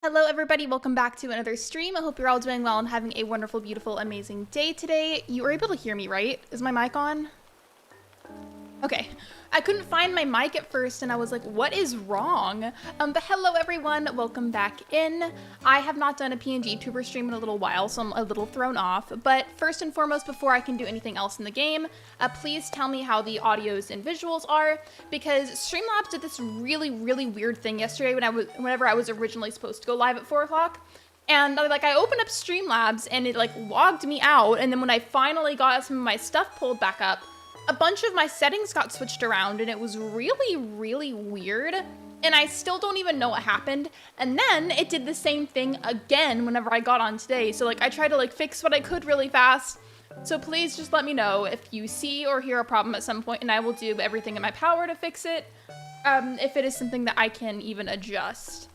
Hello everybody, welcome back to another stream. I hope you're all doing well and having a wonderful, beautiful, amazing day today. You were able to hear me, right? Is my mic on? Okay. I couldn't find my mic at first and I was like, what is wrong? But hello everyone, welcome back in. I have not done a PNG tuber stream in a little while, so I'm a little thrown off. But first and foremost, before I can do anything else in the game, please tell me how the audios and visuals are, because Streamlabs did this really, really weird thing yesterday whenever I was originally supposed to go live at 4 o'clock. And I opened up Streamlabs and it logged me out, and then when I finally got some of my stuff pulled back up, a bunch of my settings got switched around and it was really, really weird. And I still don't even know what happened. And then it did the same thing again whenever I got on today. So I tried to fix what I could really fast. So please just let me know if you see or hear a problem at some point, and I will do everything in my power to fix it. If it is something that I can even adjust.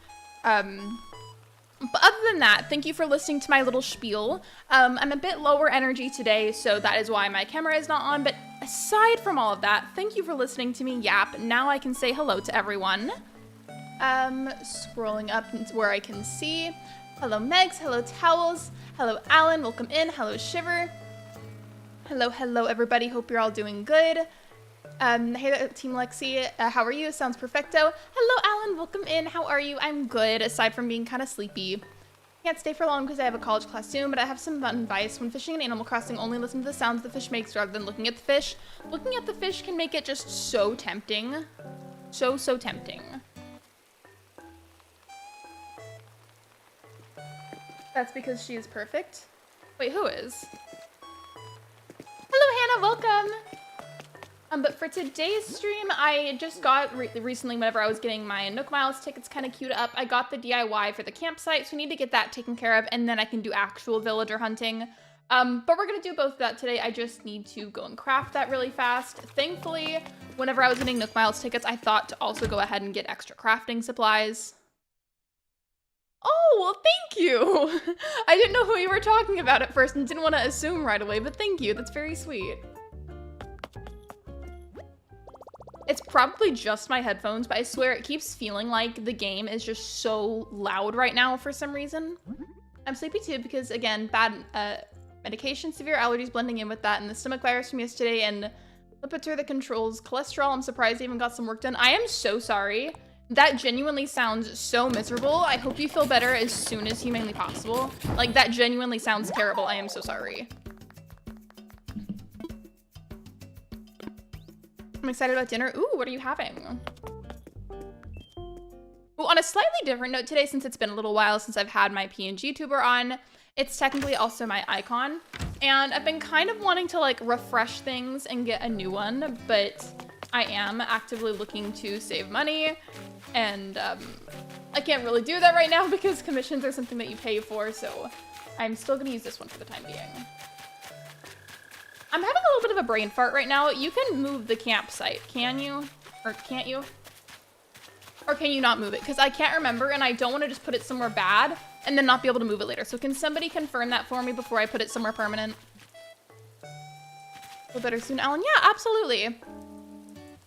But other than that, thank you for listening to my little spiel. I'm a bit lower energy today, so that is why my camera is not on. But aside from all of that, thank you for listening to me yap. Now I can say hello to everyone. Scrolling up where I can see. Hello Megs, hello Towels, hello Alan, welcome in, hello Shiver. Hello everybody, hope you're all doing good. Hey there, Team Lexi, how are you? Sounds perfecto. Hello, Alan, welcome in. How are you? I'm good, aside from being kind of sleepy. Can't stay for long because I have a college class soon, but I have some advice. When fishing in Animal Crossing, only listen to the sounds the fish makes rather than looking at the fish. Looking at the fish can make it just so tempting. So tempting. That's because she is perfect. Wait, who is? Hello, Hannah, welcome. But for today's stream, I just got recently, whenever I was getting my Nook Miles tickets kind of queued up, I got the DIY for the campsite, so we need to get that taken care of, and then I can do actual villager hunting. But we're gonna do both of that today. I just need to go and craft that really fast. Thankfully, whenever I was getting Nook Miles tickets, I thought to also go ahead and get extra crafting supplies. Oh, well, thank you. I didn't know who you were talking about at first and didn't want to assume right away, but thank you. That's very sweet. It's probably just my headphones, but I swear it keeps feeling like the game is just so loud right now for some reason. I'm sleepy too because, again, bad medication, severe allergies blending in with that, and the stomach virus from yesterday, and Lipitor that controls cholesterol. I'm surprised I even got some work done. I am so sorry. That genuinely sounds so miserable. I hope you feel better as soon as humanly possible. That genuinely sounds terrible. I am so sorry. I'm excited about dinner. Ooh, what are you having? Ooh, on a slightly different note today, since it's been a little while since I've had my PNG tuber on, it's technically also my icon. And I've been kind of wanting to refresh things and get a new one, but I am actively looking to save money. And I can't really do that right now because commissions are something that you pay for, so I'm still gonna use this one for the time being. I'm having a little bit of a brain fart right now. You can move the campsite, can you? Or can't you? Or can you not move it? Because I can't remember and I don't want to just put it somewhere bad and then not be able to move it later. So can somebody confirm that for me before I put it somewhere permanent? Feel better soon, Alan? Yeah, absolutely.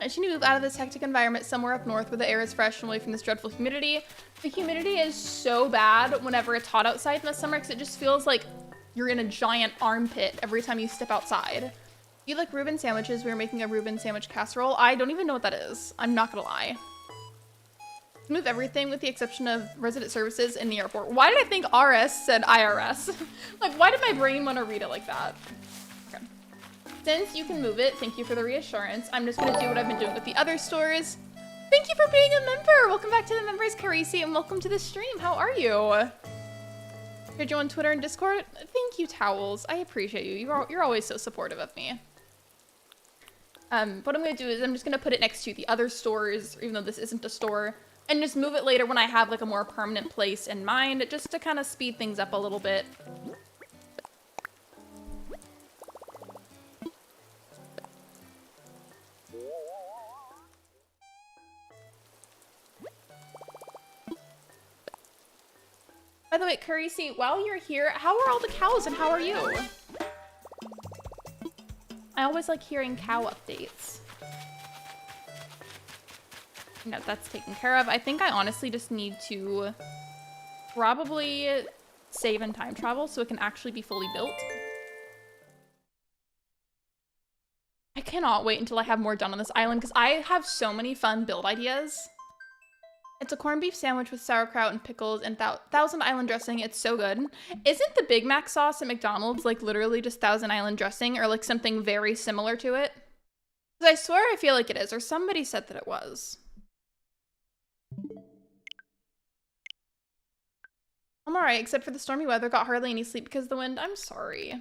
I should move out of this hectic environment somewhere up north where the air is fresh and away from this dreadful humidity. The humidity is so bad whenever it's hot outside in the summer because it just feels like you're in a giant armpit every time you step outside. You like Reuben sandwiches? We were making a Reuben sandwich casserole. I don't even know what that is. I'm not gonna lie. Move everything with the exception of resident services in the airport. Why did I think RS said IRS? Why did my brain want to read it like that? Okay. Since you can move it, thank you for the reassurance. I'm just gonna do what I've been doing with the other stores. Thank you for being a member. Welcome back to the members, Carisi, and welcome to the stream. How are you? Heard you on Twitter and Discord? Thank you, Towels. I appreciate you. You're always so supportive of me. What I'm gonna do is I'm just gonna put it next to the other stores, even though this isn't a store, and just move it later when I have a more permanent place in mind, just to kind of speed things up a little bit. By the way, Carisi, while you're here, how are all the cows and how are you? I always like hearing cow updates. No, that's taken care of. I think I honestly just need to probably save and time travel so it can actually be fully built. I cannot wait until I have more done on this island because I have so many fun build ideas. It's a corned beef sandwich with sauerkraut and pickles and Thousand Island dressing. It's so good. Isn't the Big Mac sauce at McDonald's like literally just Thousand Island dressing or like something very similar to it? Because I swear I feel like it is, or somebody said that it was. I'm alright, except for the stormy weather. Got hardly any sleep because of the wind. I'm sorry.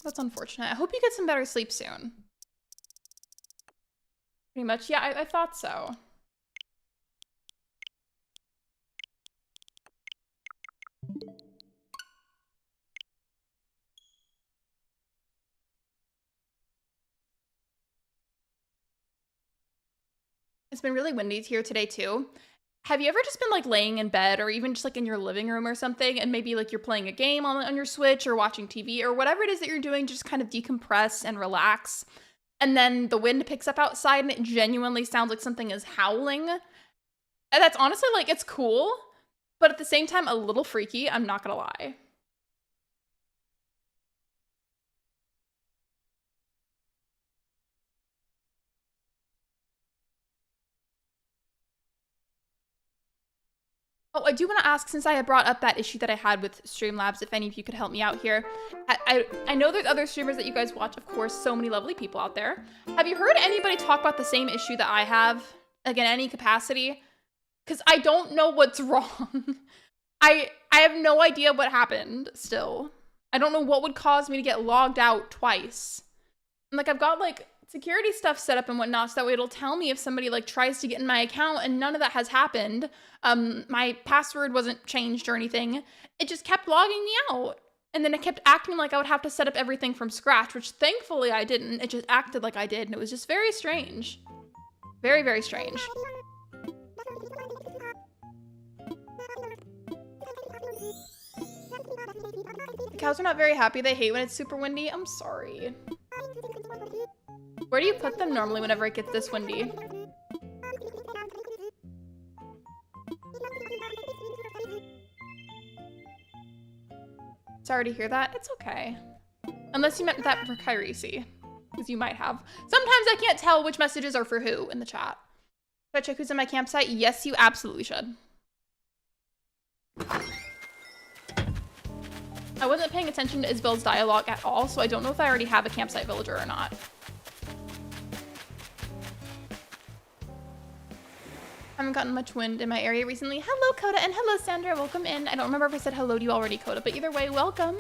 That's unfortunate. I hope you get some better sleep soon. Pretty much. Yeah, I thought so. It's been really windy here today too. Have you ever just been like laying in bed or even just like in your living room or something and maybe like you're playing a game on your Switch or watching TV or whatever it is that you're doing, just kind of decompress and relax. And then the wind picks up outside and it genuinely sounds like something is howling. And that's honestly like, it's cool, but at the same time, a little freaky. I'm not gonna lie. Oh, I do want to ask, since I had brought up that issue that I had with Streamlabs, if any of you could help me out here. I know there's other streamers that you guys watch, of course, so many lovely people out there. Have you heard anybody talk about the same issue that I have, like in any capacity? Because I don't know what's wrong. I have no idea what happened still. I don't know what would cause me to get logged out twice. And like I've got like security stuff set up and whatnot so that way it'll tell me if somebody like tries to get in my account, and none of that has happened. My password wasn't changed or anything. It just kept logging me out. And then it kept acting like I would have to set up everything from scratch, which thankfully I didn't. It just acted like I did, and it was just very strange. Very, very strange. The cows are not very happy. They hate when it's super windy. I'm sorry. Where do you put them normally whenever it gets this windy? Sorry to hear that. It's okay. Unless you meant that for Kyrisi, because you might have. Sometimes I can't tell which messages are for who in the chat. Should I check who's in my campsite? Yes, you absolutely should. I wasn't paying attention to Isabel's dialogue at all, so I don't know if I already have a campsite villager or not. I haven't gotten much wind in my area recently. Hello, Coda, and hello, Sandra. Welcome in. I don't remember if I said hello to you already, Coda, but either way, welcome.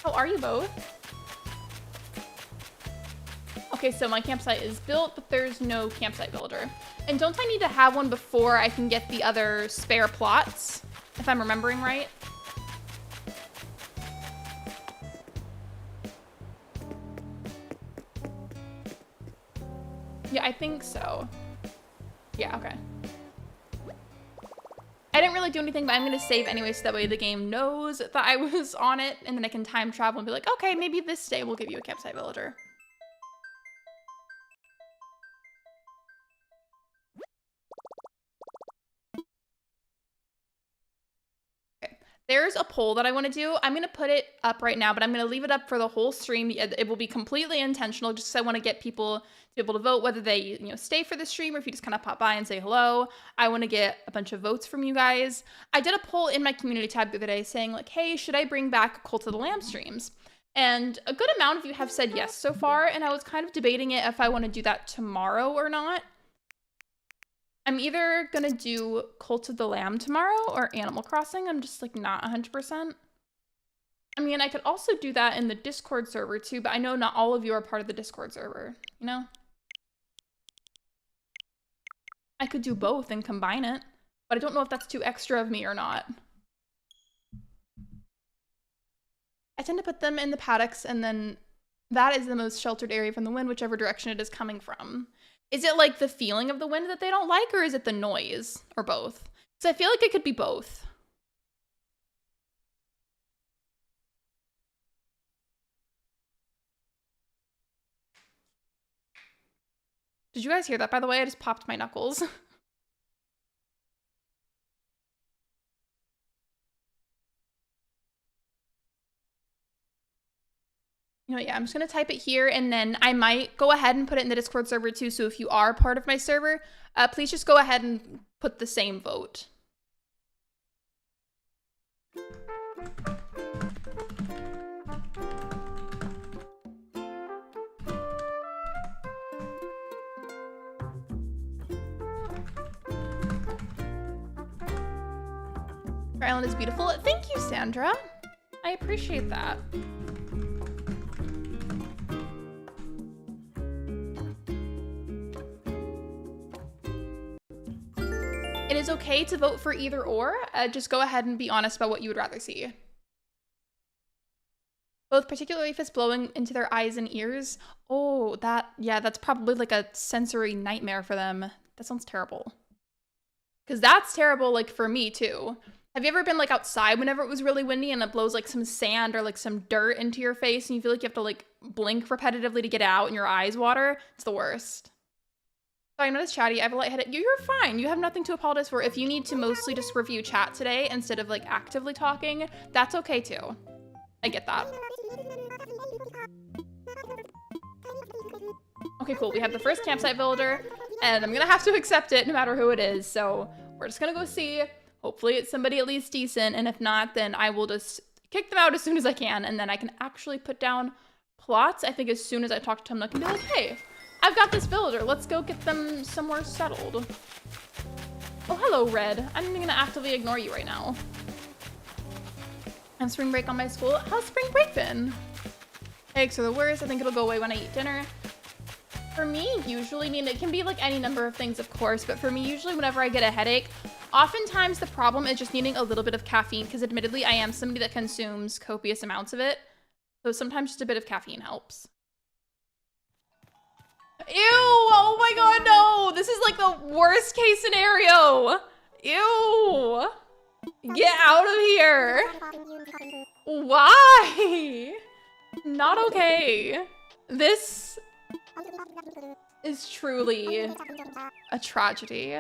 How are you both? Okay, so my campsite is built, but there's no campsite villager. And don't I need to have one before I can get the other spare plots, if I'm remembering right? Yeah, I think so. Yeah, okay. I didn't really do anything, but I'm gonna save anyway so that way the game knows that I was on it, and then I can time travel and be like, okay, maybe this day we'll give you a campsite villager. Okay, there's a poll that I wanna do. I'm gonna put it up right now, but I'm gonna leave it up for the whole stream. It will be completely intentional, just because I wanna get people to be able to vote, whether they, stay for the stream or if you just kind of pop by and say hello. I want to get a bunch of votes from you guys. I did a poll in my community tab the other day saying like, hey, should I bring back Cult of the Lamb streams? And a good amount of you have said yes so far, and I was kind of debating it if I want to do that tomorrow or not. I'm either gonna do Cult of the Lamb tomorrow or Animal Crossing. I'm just like not 100%. I mean, I could also do that in the Discord server too, but I know not all of you are part of the Discord server, you know? I could do both and combine it, but I don't know if that's too extra of me or not. I tend to put them in the paddocks, and then that is the most sheltered area from the wind, whichever direction it is coming from. Is it like the feeling of the wind that they don't like, or is it the noise, or both? Because I feel like it could be both. Did you guys hear that, by the way? I just popped my knuckles. You know, yeah, I'm just gonna type it here, and then I might go ahead and put it in the Discord server too. So if you are part of my server, please just go ahead and put the same vote. Your island is beautiful. Thank you, Sandra. I appreciate that. It is okay to vote for either or. Just go ahead and be honest about what you would rather see. Both, particularly if it's blowing into their eyes and ears. Oh, yeah, that's probably like a sensory nightmare for them. That sounds terrible. Because that's terrible, like, for me, too. Have you ever been, like, outside whenever it was really windy and it blows, like, some sand or, like, some dirt into your face and you feel like you have to, like, blink repetitively to get it out and your eyes water? It's the worst. Sorry, I'm not as chatty. I have a lightheaded. You're fine. You have nothing to apologize for. If you need to mostly just review chat today instead of, like, actively talking, that's okay, too. I get that. Okay, cool. We have the first campsite villager, and I'm gonna have to accept it no matter who it is, so we're just gonna go see. Hopefully it's somebody at least decent, and if not, then I will just kick them out as soon as I can, and then I can actually put down plots, I think, as soon as I talk to Tumnuk and be like, hey, I've got this villager. Let's go get them somewhere settled. Oh, hello, Red. I'm gonna actively ignore you right now. I have spring break on my school. How's spring break been? Eggs are the worst. I think it'll go away when I eat dinner. For me, usually, I mean, it can be like any number of things, of course, but for me, usually whenever I get a headache, oftentimes the problem is just needing a little bit of caffeine, because admittedly, I am somebody that consumes copious amounts of it. So sometimes just a bit of caffeine helps. Ew! Oh my god, no! This is like the worst case scenario! Ew! Get out of here! Why? Not okay. This is truly a tragedy.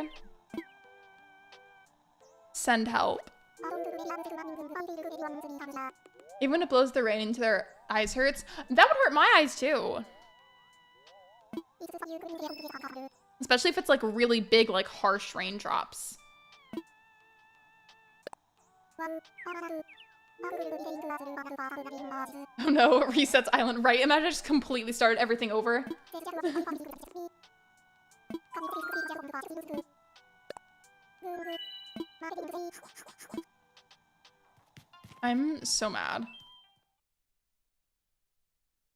Send help. Even when it blows the rain into their eyes hurts. That would hurt my eyes too. Especially if it's like really big, like harsh raindrops. Oh no, it resets island, right? Imagine I just completely started everything over. I'm so mad.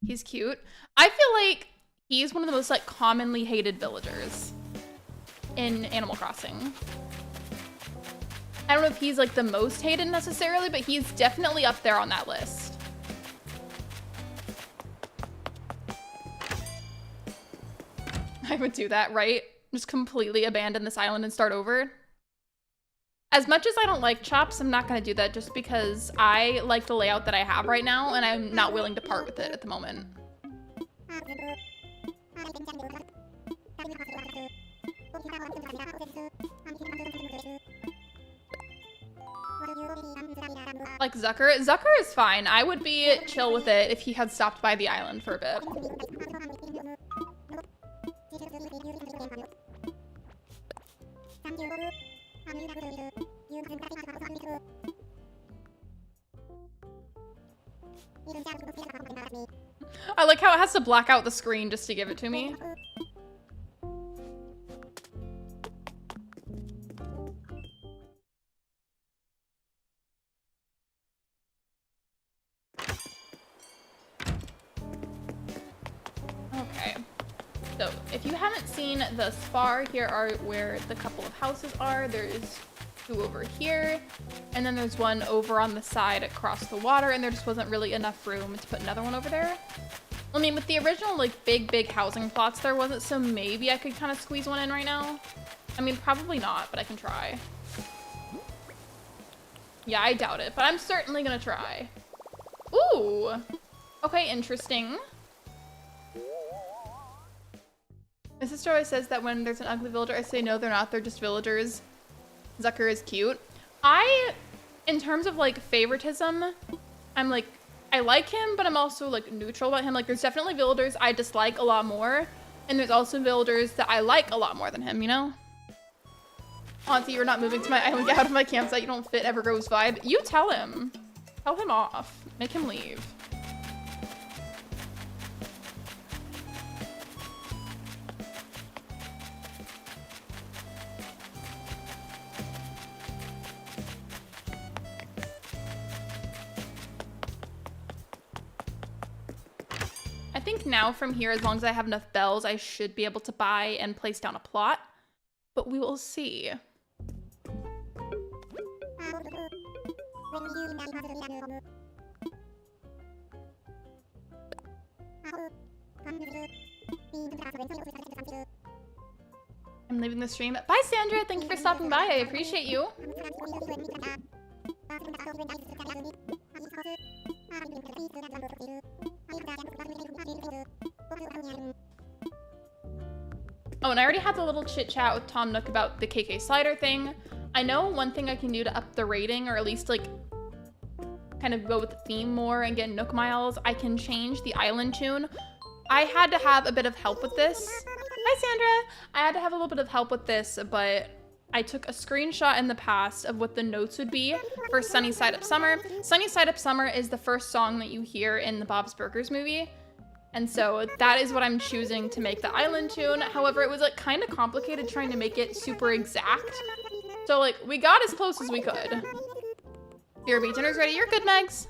He's cute. I feel like he's one of the most like commonly hated villagers in Animal Crossing. I don't know if he's like the most hated necessarily, but he's definitely up there on that list. I would do that, right? Just completely abandon this island and start over. As much as I don't like chops, I'm not gonna do that just because I like the layout that I have right now and I'm not willing to part with it at the moment. Like Zucker? Zucker is fine. I would be chill with it if he had stopped by the island for a bit. I like how it has to black out the screen just to give it to me. Okay, so if you haven't seen thus far, here are where the couple of houses are. There's two over here, and then there's one over on the side across the water, and there just wasn't really enough room to put another one over there. I mean, with the original, like, big housing plots, there wasn't, so maybe I could kind of squeeze one in right now. I mean, probably not, but I can try. Yeah, I doubt it, but I'm certainly gonna try. Ooh! Okay, interesting. My sister always says that when there's an ugly villager, I say, no, they're not, they're just villagers. Zucker is cute. In terms of, like, favoritism, I'm, like, I like him, but I'm also like neutral about him. Like there's definitely villagers I dislike a lot more, and there's also villagers that I like a lot more than him, you know? Auntie, you're not moving to my island. Get out of my campsite. You don't fit Evergrove's vibe. You tell him. Tell him off. Make him leave. I think now from here, as long as I have enough bells, I should be able to buy and place down a plot, but we will see. I'm leaving the stream. Bye, Sandra. Thank you for stopping by. I appreciate you. Oh, and I already had the little chit chat with Tom Nook about the KK slider thing. I know one thing I can do to up the rating, or at least like kind of go with the theme more and get Nook miles, I can change the island tune. I had to have a bit of help with this. Hi, Sandra. I had to have a little bit of help with this, but I took a screenshot in the past of what the notes would be for Sunny Side Up Summer. Sunny Side Up Summer is the first song that you hear in the Bob's Burgers movie. And so that is what I'm choosing to make the island tune. However, it was like kind of complicated trying to make it super exact. So like we got as close as we could. BRB, dinner's ready. You're good, Megs.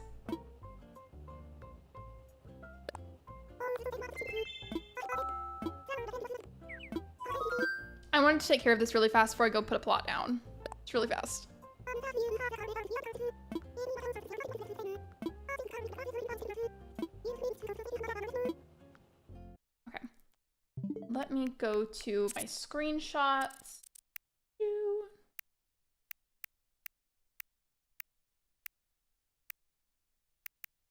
I wanted to take care of this really fast before I go put a plot down. It's really fast. Okay. Let me go to my screenshots.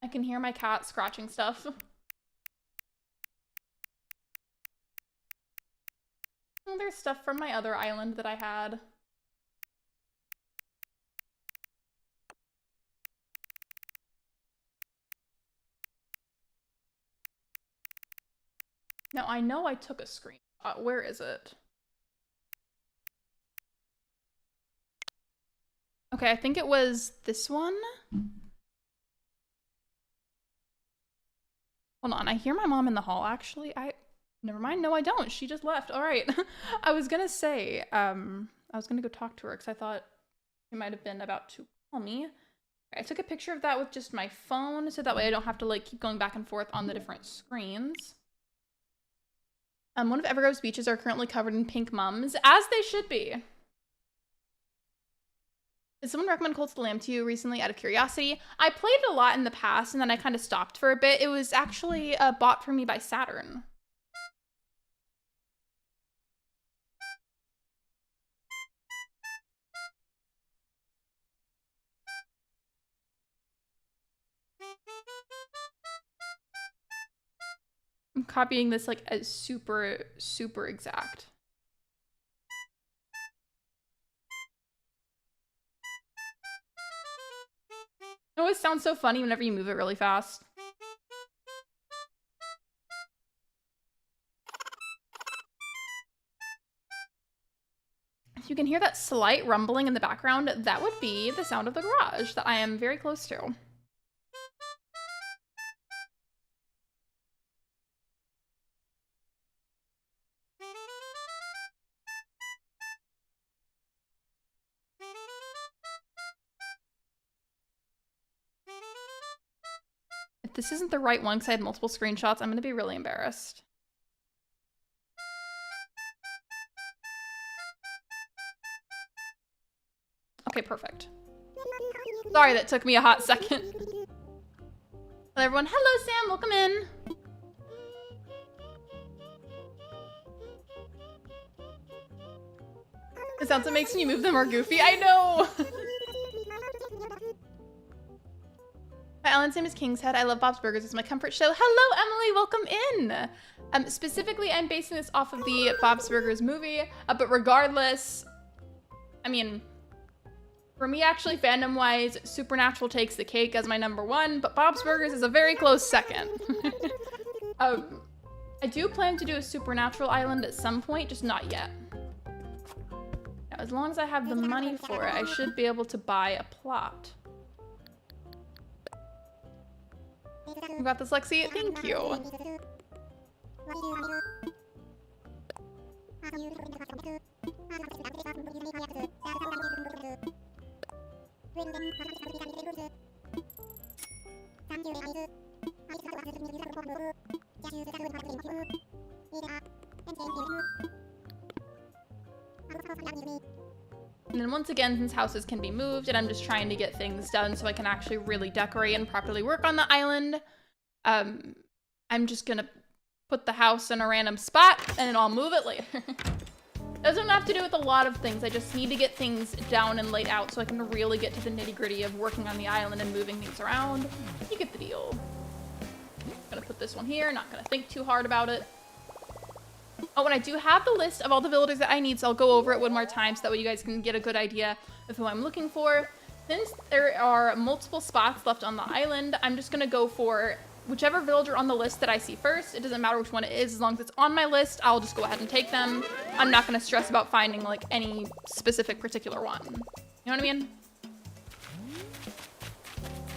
I can hear my cat scratching stuff. Oh, there's stuff from my other island that I had. Now, I know I took a screenshot. Where is it? Okay, I think it was this one. Hold on, I hear my mom in the hall, actually. Never mind, no I don't. She just left. All right. I was gonna say, I was gonna go talk to her because I thought she might have been about to call me. I took a picture of that with just my phone, so that way I don't have to like keep going back and forth on the different screens. One of Evergrove's beaches are currently covered in pink mums, as they should be. Did someone recommend Cult of the Lamb to you recently out of curiosity? I played it a lot in the past and then I kind of stopped for a bit. It was actually bought for me by Saturn. I'm copying this like as super, super exact. It always sounds so funny whenever you move it really fast. If you can hear that slight rumbling in the background, that would be the sound of the garage that I am very close to. If this isn't the right one because I had multiple screenshots, I'm going to be really embarrassed. Okay, perfect. Sorry that took me a hot second. Hello everyone. Hello Sam, welcome in. The sounds it makes when you move them are goofy. I know. My island's name is King's Head. I love Bob's Burgers. It's my comfort show. Hello Emily, welcome in. Specifically, I'm basing this off of the Bob's Burgers movie, but regardless, I mean, For me, actually, fandom-wise, Supernatural takes the cake as my #1, but Bob's Burgers is a very close second. I do plan to do a Supernatural island at some point, just not yet. Now, as long as I have the money for it, I should be able to buy a plot. You got this, Lexi? Thank you. And then once again, since houses can be moved, and I'm just trying to get things done so I can actually really decorate and properly work on the island, I'm just gonna put the house in a random spot and then I'll move it later. Doesn't have to do with a lot of things. I just need to get things down and laid out so I can really get to the nitty-gritty of working on the island and moving things around. You get the deal. I'm gonna put this one here, not gonna think too hard about it. Oh, and I do have the list of all the villagers that I need, so I'll go over it one more time so that way you guys can get a good idea of who I'm looking for. Since there are multiple spots left on the island, I'm just gonna go for whichever villager on the list that I see first. It doesn't matter which one it is, as long as it's on my list, I'll just go ahead and take them. I'm not gonna stress about finding like any specific particular one. You know what I mean?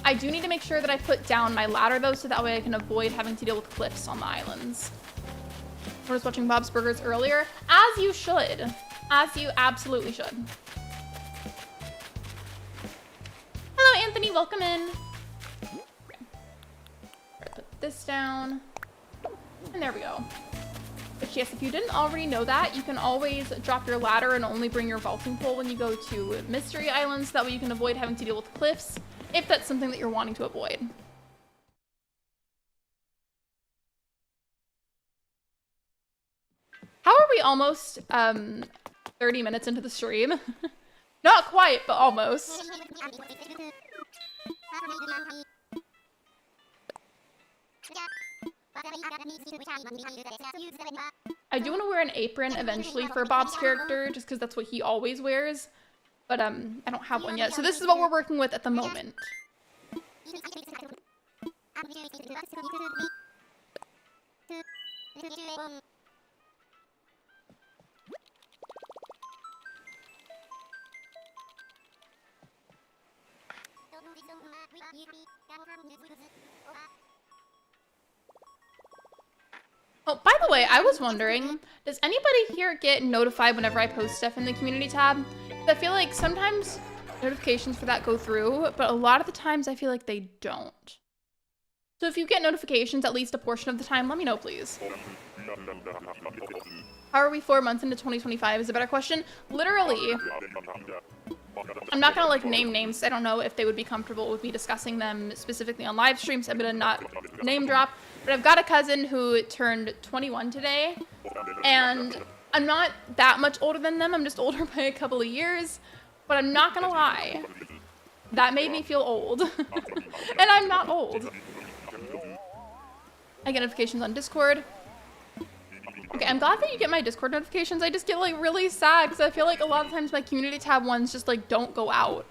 I do need to make sure that I put down my ladder though, so that way I can avoid having to deal with cliffs on the islands. I was watching Bob's Burgers earlier, as you should. As you absolutely should. Hello, Anthony, welcome in. Put this down, and there we go. But yes, if you didn't already know that, you can always drop your ladder and only bring your vaulting pole when you go to mystery islands. That way you can avoid having to deal with cliffs, if that's something that you're wanting to avoid. How are we almost 30 minutes into the stream? Not quite, but almost. I do want to wear an apron eventually for Bob's character, just because that's what he always wears. But I don't have one yet. So this is what we're working with at the moment. Oh, by the way, I was wondering, does anybody here get notified whenever I post stuff in the community tab? I feel like sometimes notifications for that go through, but a lot of the times I feel like they don't. So if you get notifications at least a portion of the time, let me know, please. How are we 4 months into 2025 is a better question. Literally, I'm not gonna like name names. I don't know if they would be comfortable with me discussing them specifically on live streams. I'm gonna not name drop, but I've got a cousin who turned 21 today, and I'm not that much older than them. I'm just older by a couple of years, but I'm not gonna lie. That made me feel old, and I'm not old. I get notifications on Discord. Okay, I'm glad that you get my Discord notifications. I just get like really sad because I feel like a lot of times my community tab ones just like don't go out.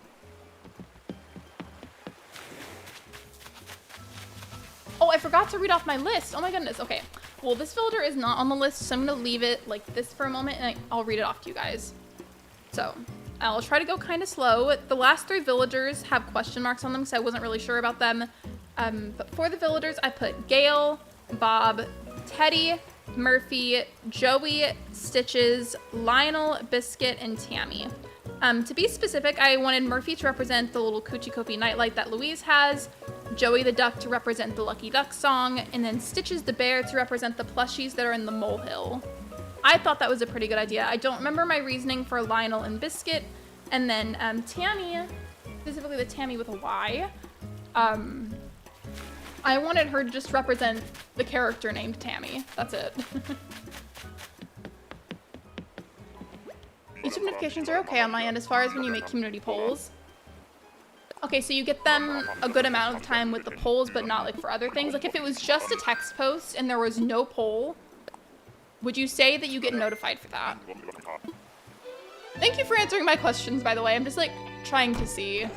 Oh, I forgot to read off my list. Oh my goodness. Okay. Well, this villager is not on the list, so I'm gonna leave it like this for a moment and I'll read it off to you guys. So I'll try to go kind of slow. The last 3 villagers have question marks on them, so I wasn't really sure about them. But for the villagers, I put Gail, Bob, Teddy, Murphy, Joey, Stitches, Lionel, Biscuit, and Tammy. To be specific, I wanted Murphy to represent the little Coochie Kopi nightlight that Louise has, Joey the duck to represent the Lucky Duck song, and then Stitches the bear to represent the plushies that are in the molehill. I thought that was a pretty good idea. I don't remember my reasoning for Lionel and Biscuit, and then Tammy, specifically the Tammy with a Y, I wanted her to just represent the character named Tammy. That's it. YouTube notifications are okay on my end as far as when you make community polls. Okay, so you get them a good amount of the time with the polls, but not like for other things. Like if it was just a text post and there was no poll, would you say that you get notified for that? Thank you for answering my questions, by the way. I'm just like trying to see.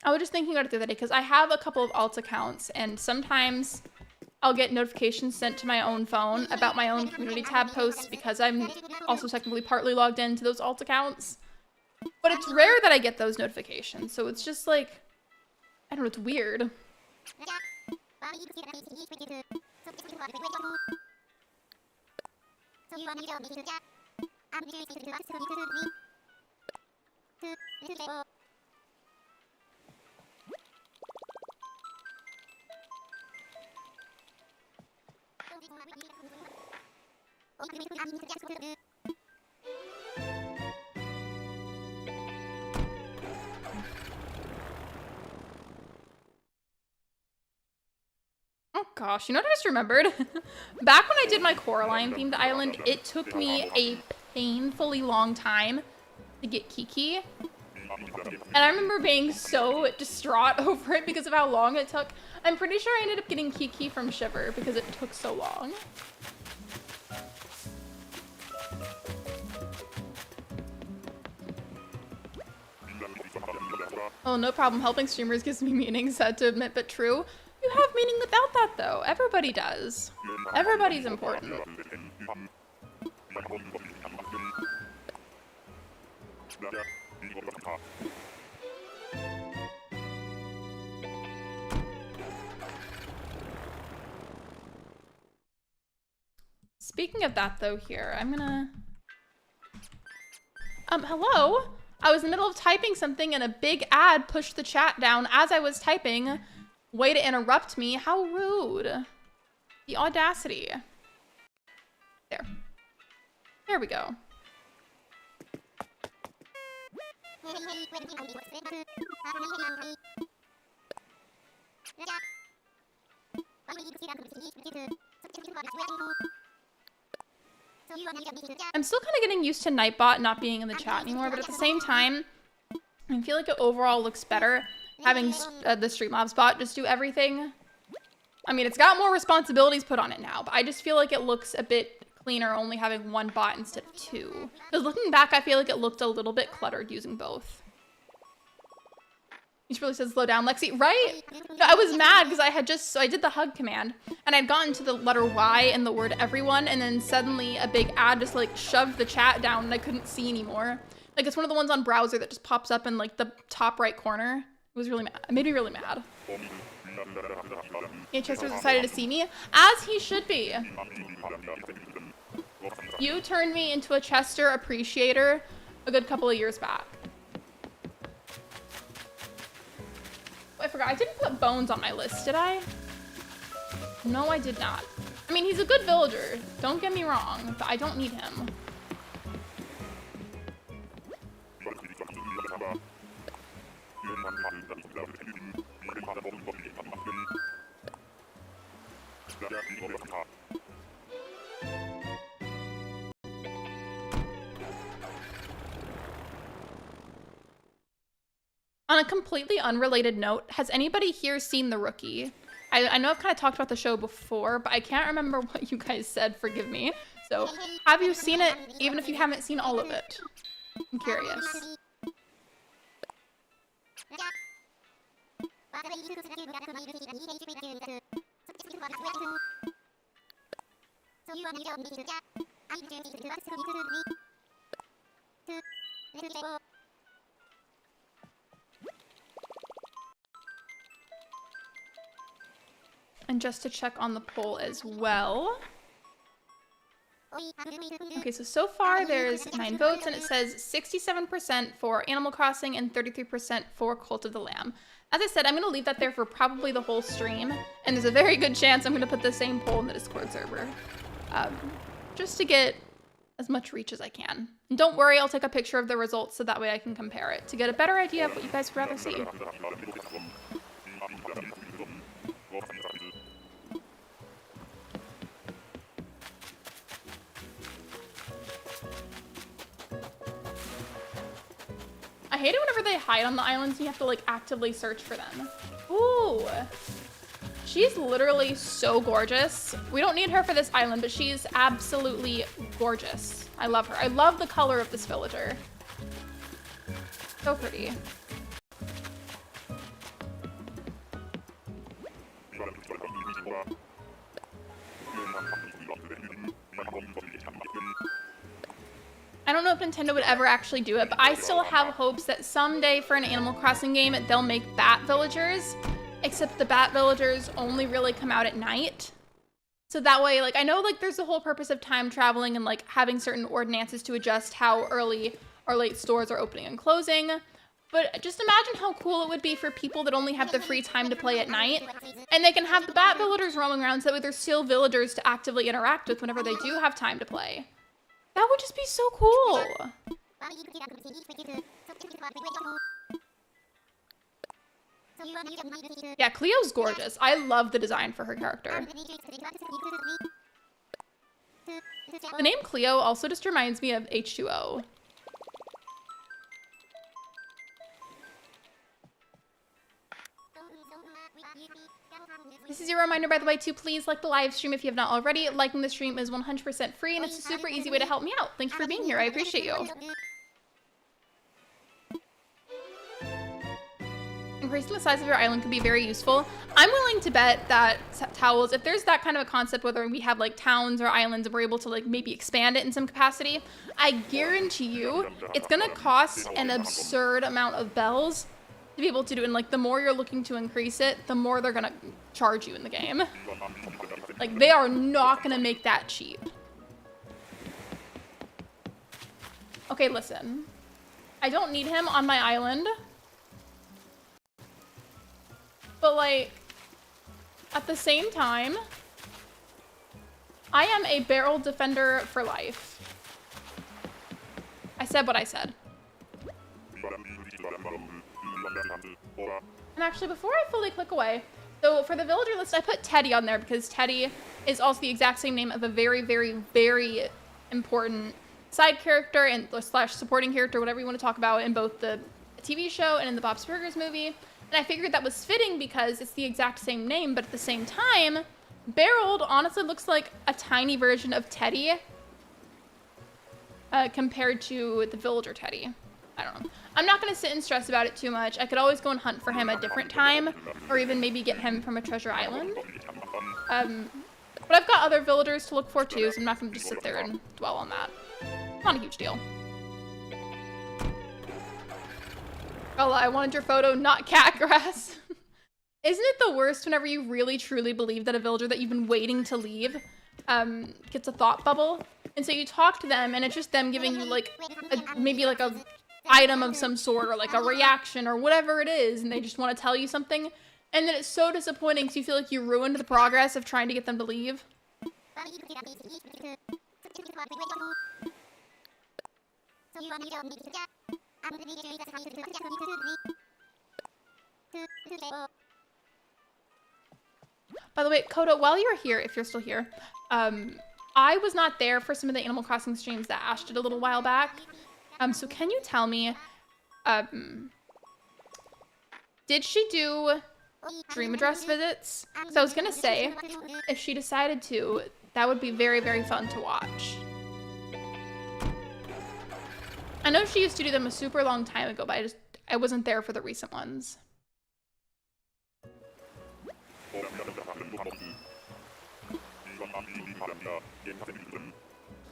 I was just thinking about it the other day because I have a couple of alt accounts and sometimes I'll get notifications sent to my own phone about my own community tab posts because I'm also technically partly logged into those alt accounts. But it's rare that I get those notifications, so it's just like, I don't know, it's weird. Oh gosh, you know what I just remembered? Back when I did my Coraline themed island, it took me a painfully long time to get Kiki. And I remember being so distraught over it because of how long it took. I'm pretty sure I ended up getting Kiki from Shiver because it took so long. Oh, no problem. Helping streamers gives me meaning, sad to admit, but true. You have meaning without that, though. Everybody does. Everybody's important. Speaking of that, though, here, I'm gonna... hello? I was in the middle of typing something and a big ad pushed the chat down as I was typing. Way to interrupt me. How rude. The audacity. There. There we go. I'm still kind of getting used to Nightbot not being in the chat anymore, but at the same time, I feel like it overall looks better having the Streamlabs bot just do everything. I mean, it's got more responsibilities put on it now, but I just feel like it looks a bit cleaner only having one bot instead of two. Because looking back, I feel like it looked a little bit cluttered using both. He really said slow down, Lexi, right? No, I was mad because I did the hug command and I'd gotten to the letter Y in the word everyone, and then suddenly a big ad just like shoved the chat down and I couldn't see anymore. Like it's one of the ones on browser that just pops up in like the top right corner. It was really mad. It made me really mad. Yeah, Chester's excited to see me, as he should be. You turned me into a Chester appreciator a good couple of years back. I forgot, I didn't put Bones on my list, did I? No, I did not. I mean, he's a good villager, don't get me wrong, but I don't need him. On a completely unrelated note, has anybody here seen The Rookie? I know I've kind of talked about the show before, but I can't remember what you guys said, forgive me. So, have you seen it, even if you haven't seen all of it? I'm curious. And just to check on the poll as well. Okay, so far there's 9 votes and it says 67% for Animal Crossing and 33% for Cult of the Lamb. As I said, I'm gonna leave that there for probably the whole stream, and there's a very good chance I'm gonna put the same poll in the Discord server. Just to get as much reach as I can. And don't worry, I'll take a picture of the results so that way I can compare it to get a better idea of what you guys would rather see. I hate it whenever they hide on the islands and you have to like actively search for them. Ooh, She's literally so gorgeous. We don't need her for this island, but she's absolutely gorgeous. I love her. I love the color of this villager. So pretty. I don't know if Nintendo would ever actually do it, but I still have hopes that someday for an Animal Crossing game, they'll make bat villagers, except the bat villagers only really come out at night. So that way, like, I know, like, there's the whole purpose of time traveling and, like, having certain ordinances to adjust how early or late stores are opening and closing. But just imagine how cool it would be for people that only have the free time to play at night, and they can have the bat villagers roaming around so that way there's still villagers to actively interact with whenever they do have time to play. That would just be so cool. Yeah, Cleo's gorgeous. I love the design for her character. The name Cleo also just reminds me of H2O. This is your reminder, by the way, to please like the live stream if you have not already. Liking the stream is 100% free, and it's a super easy way to help me out. Thank you for being here. I appreciate you. Increasing the size of your island could be very useful. I'm willing to bet that towels, if there's that kind of a concept, whether we have like towns or islands and we're able to like maybe expand it in some capacity, I guarantee you it's gonna cost an absurd amount of bells to be able to do it. And like the more you're looking to increase it, the more they're gonna charge you in the game. Like they are not gonna make that cheap. Okay, listen. I don't need him on my island. But like, at the same time, I am a barrel defender for life. I said what I said. And actually, before I fully click away, so for the villager list, I put Teddy on there because Teddy is also the exact same name of a very, very, very important side character and slash supporting character, whatever you want to talk about, in both the TV show and in the Bob's Burgers movie. And I figured that was fitting because it's the exact same name, but at the same time, Barreled honestly looks like a tiny version of Teddy compared to the villager Teddy. I don't know. I'm not going to sit and stress about it too much. I could always go and hunt for him a different time, or even maybe get him from a treasure island. But I've got other villagers to look for too, so I'm not going to just sit there and dwell on that. Not a huge deal. Oh, I wanted your photo, not cat grass. Isn't it the worst whenever you really truly believe that a villager that you've been waiting to leave gets a thought bubble? And so you talk to them and it's just them giving you like maybe like a item of some sort or like a reaction or whatever it is, and they just want to tell you something, and then it's so disappointing so you feel like you ruined the progress of trying to get them to leave. By the way, Koda, while you're here, if you're still here, I was not there for some of the Animal Crossing streams that Ash did a little while back. So can you tell me, did she do dream address visits? So I was gonna say, if she decided to, that would be very, very fun to watch. I know she used to do them a super long time ago, but I wasn't there for the recent ones.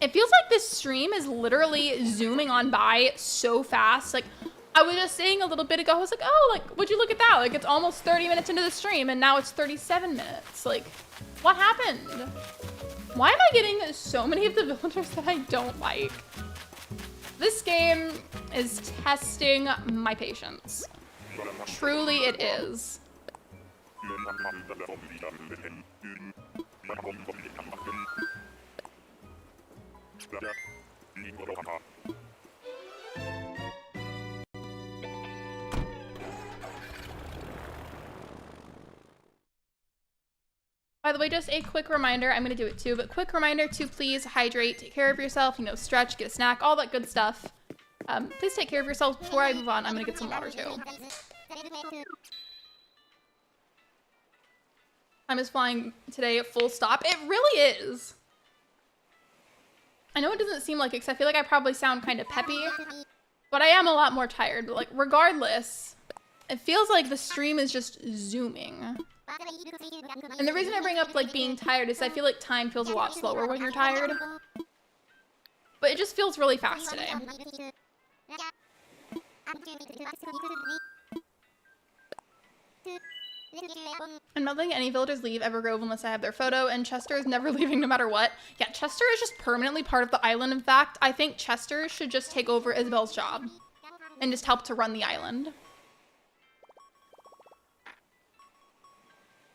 It feels like this stream is literally zooming on by so fast. Like, I was just saying a little bit ago, I was like, oh, like, would you look at that? Like, it's almost 30 minutes into the stream, and now it's 37 minutes. Like, what happened? Why am I getting so many of the villagers that I don't like? This game is testing my patience. Truly it is. By the way, just a quick reminder, I'm gonna do it too, but quick reminder to please hydrate, take care of yourself, you know, stretch, get a snack, all that good stuff. Please take care of yourself. Before I move on, I'm gonna get some water too. Time is flying today at full stop. It really is. I know it doesn't seem like it because I feel like I probably sound kind of peppy, but I am a lot more tired. But like, regardless, it feels like the stream is just zooming. And the reason I bring up like being tired is I feel like time feels a lot slower when you're tired. But it just feels really fast today. I'm not letting any villagers leave Evergrove unless I have their photo, and Chester is never leaving no matter what. Yeah, Chester is just permanently part of the island. In fact, I think Chester should just take over Isabel's job and just help to run the island.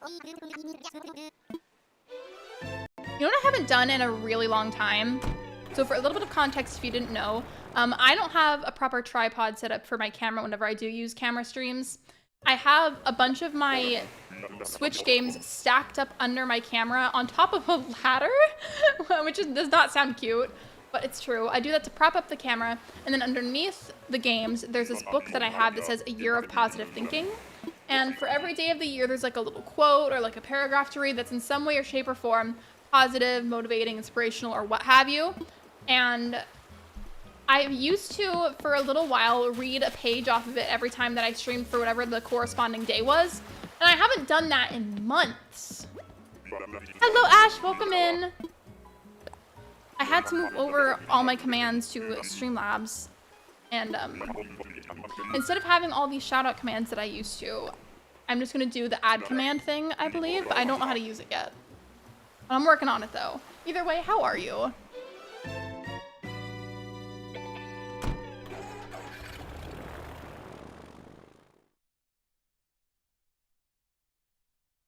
You know what I haven't done in a really long time? So for a little bit of context, if you didn't know, I don't have a proper tripod set up for my camera whenever I do use camera streams. I have a bunch of my Switch games stacked up under my camera on top of a ladder, which does not sound cute, but it's true. I do that to prop up the camera, and then underneath the games, there's this book that I have that says A Year of Positive Thinking. And for every day of the year, there's like a little quote or like a paragraph to read that's in some way or shape or form positive, motivating, inspirational, or what have you. And I used to, for a little while, read a page off of it every time that I streamed for whatever the corresponding day was. And I haven't done that in months. Hello, Ash. Welcome in. I had to move over all my commands to Streamlabs. And instead of having all these shout-out commands that I used to, I'm just going to do the add command thing, I believe. But I don't know how to use it yet. I'm working on it, though. Either way, how are you?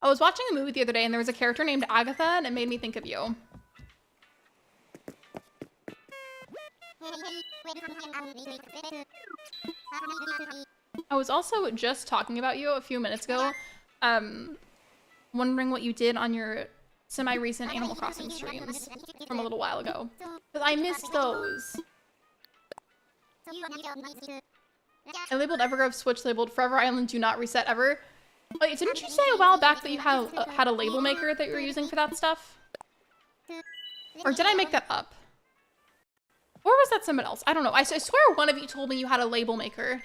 I was watching a movie the other day and there was a character named Agatha and it made me think of you. I was also just talking about you a few minutes ago, wondering what you did on your semi-recent Animal Crossing streams from a little while ago. Because I missed those. I labeled Evergrove Switch labeled Forever Island Do Not Reset Ever. Wait, didn't you say a while back that you had a label maker that you were using for that stuff? Or did I make that up? Or was that someone else? I don't know. I swear one of you told me you had a label maker.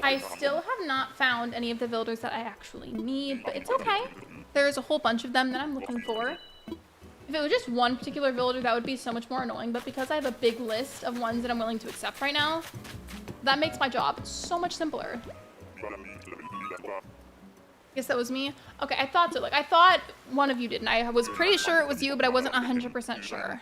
I still have not found any of the villagers that I actually need, but it's okay. There's a whole bunch of them that I'm looking for. If it was just one particular villager, that would be so much more annoying, but because I have a big list of ones that I'm willing to accept right now, that makes my job so much simpler. Guess that was me? Okay, I thought so. Like, I thought one of you did, and I was pretty sure it was you, but I wasn't 100% sure.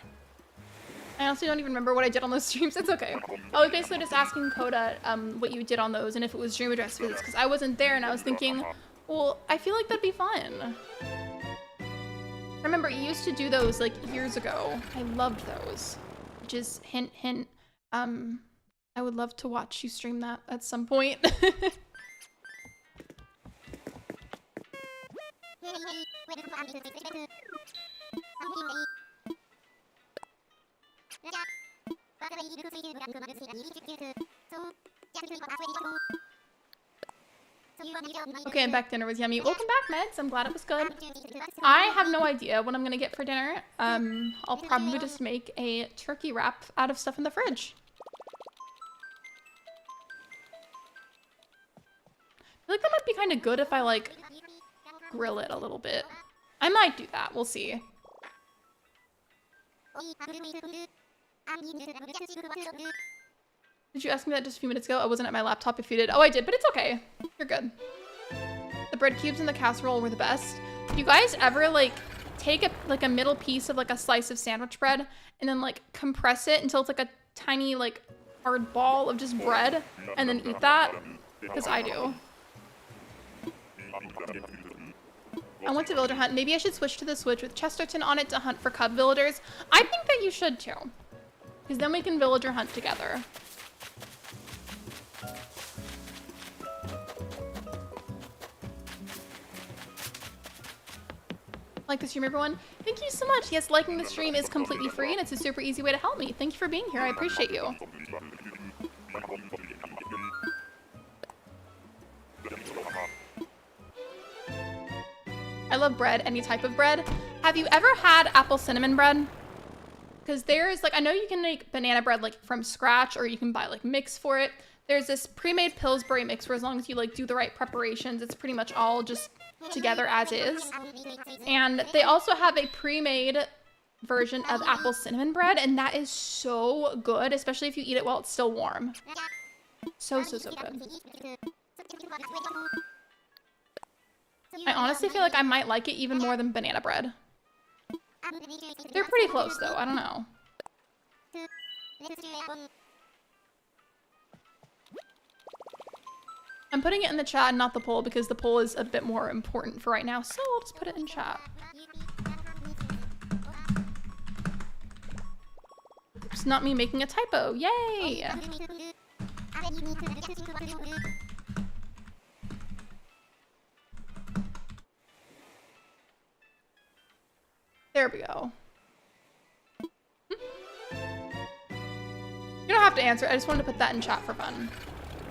I honestly don't even remember what I did on those streams. It's okay. I was basically just asking Coda what you did on those and if it was dream address visits, because I wasn't there and I was thinking, well, I feel like that'd be fun. Remember, you used to do those like years ago. I loved those. Which is hint, hint. I would love to watch you stream that at some point. Okay, I'm back. Dinner was yummy. Welcome back, Meds. I'm glad it was good. I have no idea what I'm gonna get for dinner. I'll probably just make a turkey wrap out of stuff in the fridge. I feel like that might be kind of good if I like grill it a little bit. I might do that. We'll see. Did you ask me that just a few minutes ago? I wasn't at my laptop if you did. Oh, I did, but it's okay. You're good. The bread cubes in the casserole were the best. You guys ever like take a middle piece of like a slice of sandwich bread and then like compress it until it's like a tiny like hard ball of just bread and then eat that? Because I do. I went to villager hunt. Maybe I should switch to the Switch with Chesterton on it to hunt for cub villagers. I think that you should too. Because then we can villager hunt together. Like the stream, everyone. Thank you so much. Yes, liking the stream is completely free and it's a super easy way to help me. Thank you for being here. I appreciate you. I love bread, any type of bread. Have you ever had apple cinnamon bread? Because there's like, I know you can make banana bread like from scratch, or you can buy like mix for it. There's this pre-made Pillsbury mix where as long as you like do the right preparations, it's pretty much all just together as is. And they also have a pre-made version of apple cinnamon bread, and that is so good, especially if you eat it while it's still warm. So good. I honestly feel like I might like it even more than banana bread. They're pretty close though, I don't know. I'm putting it in the chat and not the poll because the poll is a bit more important for right now, so I'll just put it in chat. It's not me making a typo, yay! There we go. You don't have to answer. I just wanted to put that in chat for fun.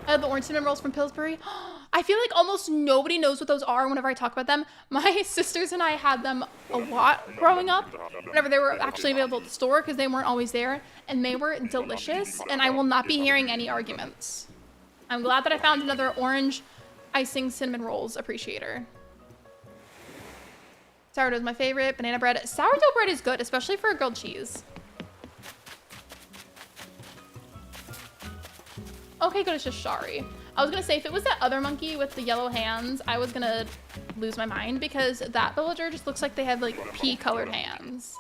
I had the orange cinnamon rolls from Pillsbury. I feel like almost nobody knows what those are whenever I talk about them. My sisters and I had them a lot growing up, whenever they were actually available at the store because they weren't always there, and they were delicious, and I will not be hearing any arguments. I'm glad that I found another orange icing cinnamon rolls appreciator. Sourdough is my favorite. Banana bread. Sourdough bread is good, especially for a grilled cheese. Okay, good, it's just Shari. I was gonna say, if it was that other monkey with the yellow hands, I was gonna lose my mind because that villager just looks like they have like pea-colored hands.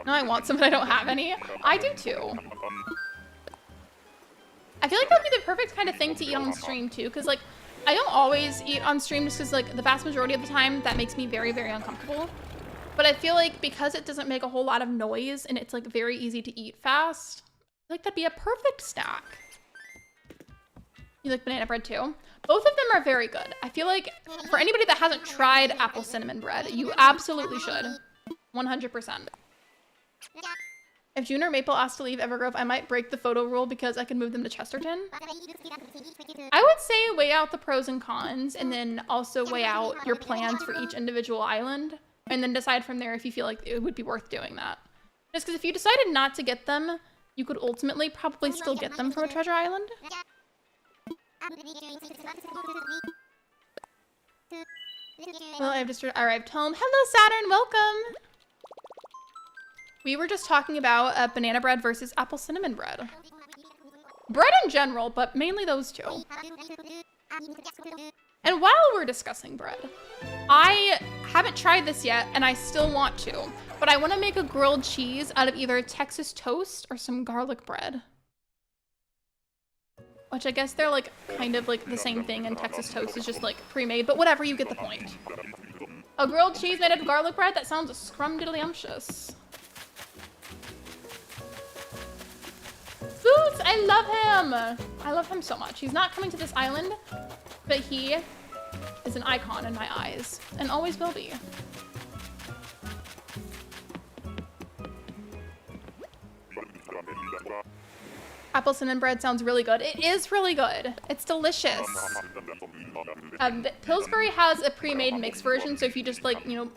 No, I want some, but I don't have any. I do too. I feel like that'd be the perfect kind of thing to eat on stream too, because like, I don't always eat on stream just because like the vast majority of the time that makes me very, very uncomfortable. But I feel like because it doesn't make a whole lot of noise and it's like very easy to eat fast, I feel like that'd be a perfect snack. You like banana bread too? Both of them are very good. I feel like for anybody that hasn't tried apple cinnamon bread, you absolutely should. 100%. If June or Maple asked to leave Evergrove, I might break the photo rule because I can move them to Chesterton. I would say weigh out the pros and cons and then also weigh out your plans for each individual island and then decide from there if you feel like it would be worth doing that. Just because if you decided not to get them, you could ultimately probably still get them from a treasure island. Well, I've just arrived home. Hello, Saturn, welcome! We were just talking about banana bread versus apple cinnamon bread. Bread in general, but mainly those two. And while we're discussing bread, I haven't tried this yet, and I still want to, but I want to make a grilled cheese out of either Texas toast or some garlic bread. Which I guess they're like kind of like the same thing, and Texas toast is just like pre-made, but whatever, you get the point. A grilled cheese made out of garlic bread? That sounds scrumdiddlyumptious. Boots, I love him. I love him so much. He's not coming to this island, but he is an icon in my eyes and always will be. Apple cinnamon bread sounds really good. It is really good. It's delicious. Pillsbury has a pre-made mixed version, so if you just like, you know,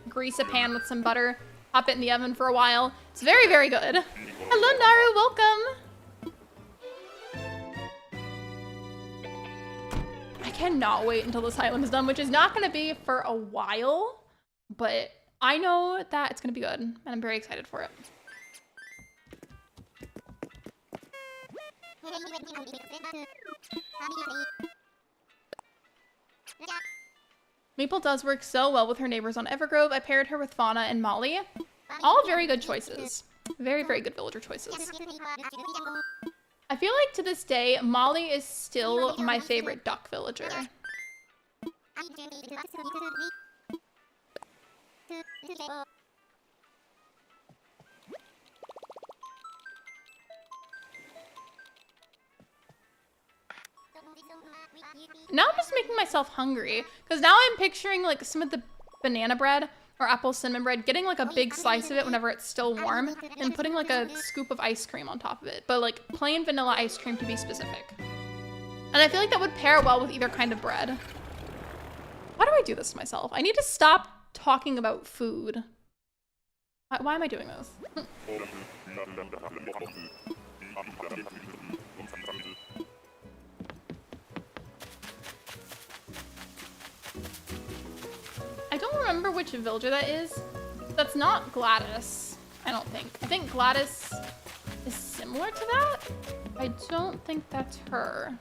grease a pan with some butter, pop it in the oven for a while, it's very, very good. Hello, Naru, welcome. I cannot wait until this island is done, which is not going to be for a while, but I know that it's going to be good, and I'm very excited for it. Maple does work so well with her neighbors on Evergrove. I paired her with Fauna and Molly. All very good choices. Very, very good villager choices. I feel like to this day, Molly is still my favorite duck villager. Now I'm just making myself hungry because now I'm picturing like some of the banana bread or apple cinnamon bread, getting like a big slice of it whenever it's still warm and putting like a scoop of ice cream on top of it, but like plain vanilla ice cream to be specific. And I feel like that would pair well with either kind of bread. Why do I do this to myself? I need to stop talking about food. Why am I doing this? I don't remember which villager that is. That's not Gladys, I don't think. I think Gladys is similar to that. I don't think that's her.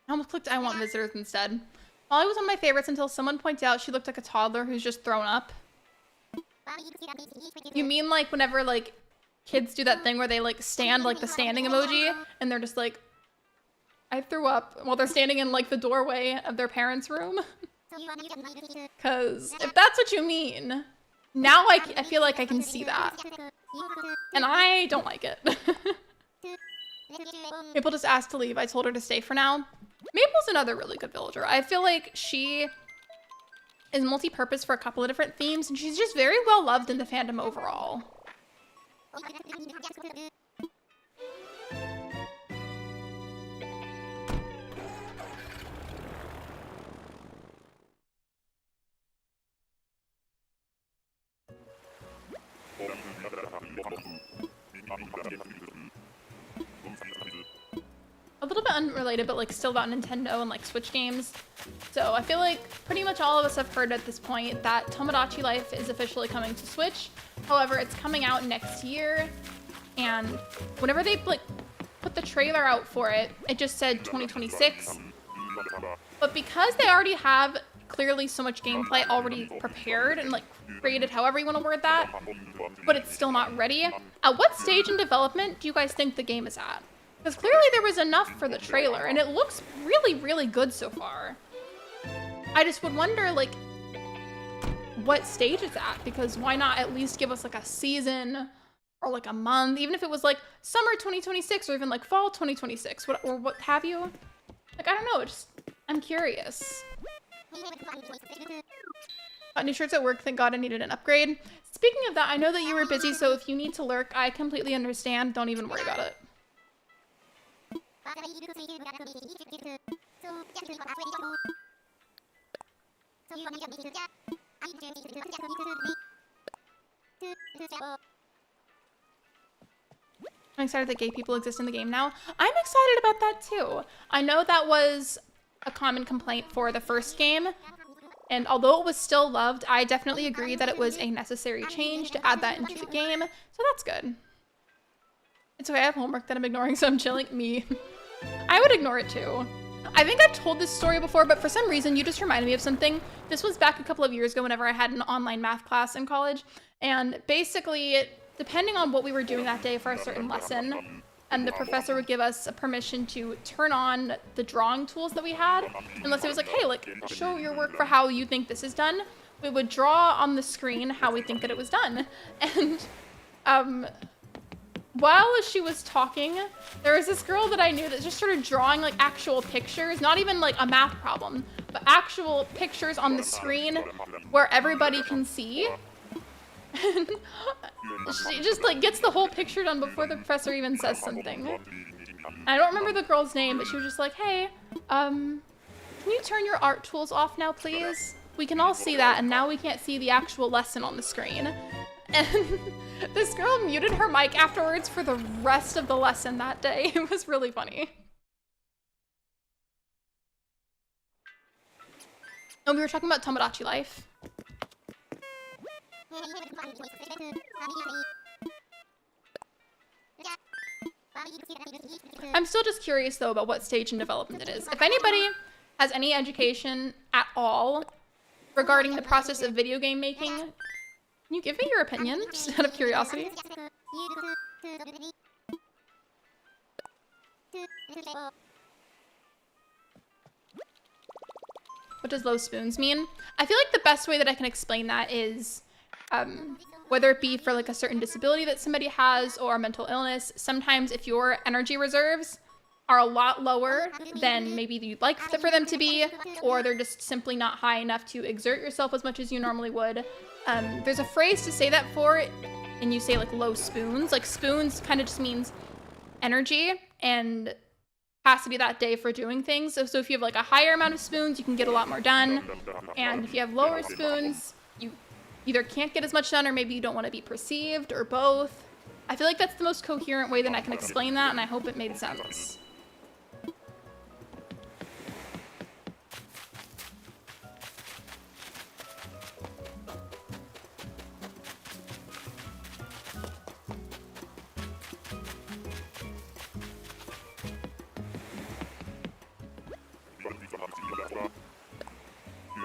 I almost clicked I want visitors instead. Molly was one of my favorites until someone pointed out she looked like a toddler who's just thrown up. You mean like whenever like kids do that thing where they like stand like the standing emoji and they're just like, I threw up while they're standing in like the doorway of their parents' room? Because if that's what you mean, now I feel like I can see that. And I don't like it. Maple just asked to leave. I told her to stay for now. Maple's another really good villager. I feel like she is multi-purpose for a couple of different themes, and she's just very well loved in the fandom overall. A little bit unrelated, but like still about Nintendo and like Switch games. So I feel like pretty much all of us have heard at this point that Tomodachi Life is officially coming to Switch. However, it's coming out next year, and whenever they like put the trailer out for it, it just said 2026. But because they already have clearly so much gameplay already prepared and like created, however you want to word that, but it's still not ready, at what stage in development do you guys think the game is at? Because clearly there was enough for the trailer, and it looks really, really good so far. I just would wonder, like, what stage it's at, because why not at least give us, like, a season or, like, a month, even if it was, like, summer 2026 or even, like, fall 2026, or what have you? Like, I don't know, I'm curious. Got new shirts at work, thank God I needed an upgrade. Speaking of that, I know that you were busy, so if you need to lurk, I completely understand. Don't even worry about it. I'm excited that gay people exist in the game now. I'm excited about that too. I know that was a common complaint for the first game, and although it was still loved, I definitely agree that it was a necessary change to add that into the game, so that's good. It's okay, I have homework that I'm ignoring, so I'm chilling. Me. I would ignore it too. I think I've told this story before, but for some reason you just reminded me of something. This was back a couple of years ago whenever I had an online math class in college, and basically, depending on what we were doing that day for a certain lesson, and the professor would give us a permission to turn on the drawing tools that we had, unless it was like, hey, like, show your work for how you think this is done. We would draw on the screen how we think that it was done. And while she was talking, there was this girl that I knew that just started drawing like actual pictures, not even like a math problem, but actual pictures on the screen where everybody can see. And she just like gets the whole picture done before the professor even says something. I don't remember the girl's name, but she was just like, hey, can you turn your art tools off now, please? We can all see that, and now we can't see the actual lesson on the screen. And this girl muted her mic afterwards for the rest of the lesson that day. It was really funny. Oh, we were talking about Tomodachi Life. I'm still just curious though about what stage in development it is. If anybody has any education at all regarding the process of video game making, can you give me your opinion, just out of curiosity? What does low spoons mean? I feel like the best way that I can explain that is whether it be for like a certain disability that somebody has or mental illness, sometimes if your energy reserves are a lot lower than maybe you'd like for them to be, or they're just simply not high enough to exert yourself as much as you normally would. There's a phrase to say that for it, and you say like low spoons. Like spoons kind of just means energy and capacity that day for doing things. So if you have like a higher amount of spoons, you can get a lot more done. And if you have lower spoons, you either can't get as much done or maybe you don't want to be perceived or both. I feel like that's the most coherent way that I can explain that, and I hope it made sense.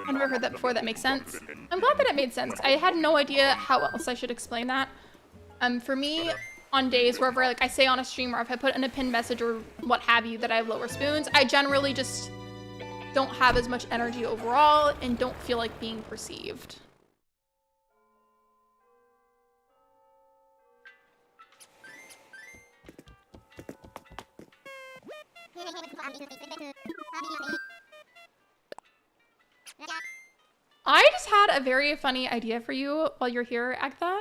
I've never heard that before. That makes sense. I'm glad that it made sense. I had no idea how else I should explain that. For me, on days wherever like I say on a stream or if I put in a pinned message or what have you that I have lower spoons, I generally just don't have as much energy overall and don't feel like being perceived. I just had a very funny idea for you while you're here, Agatha.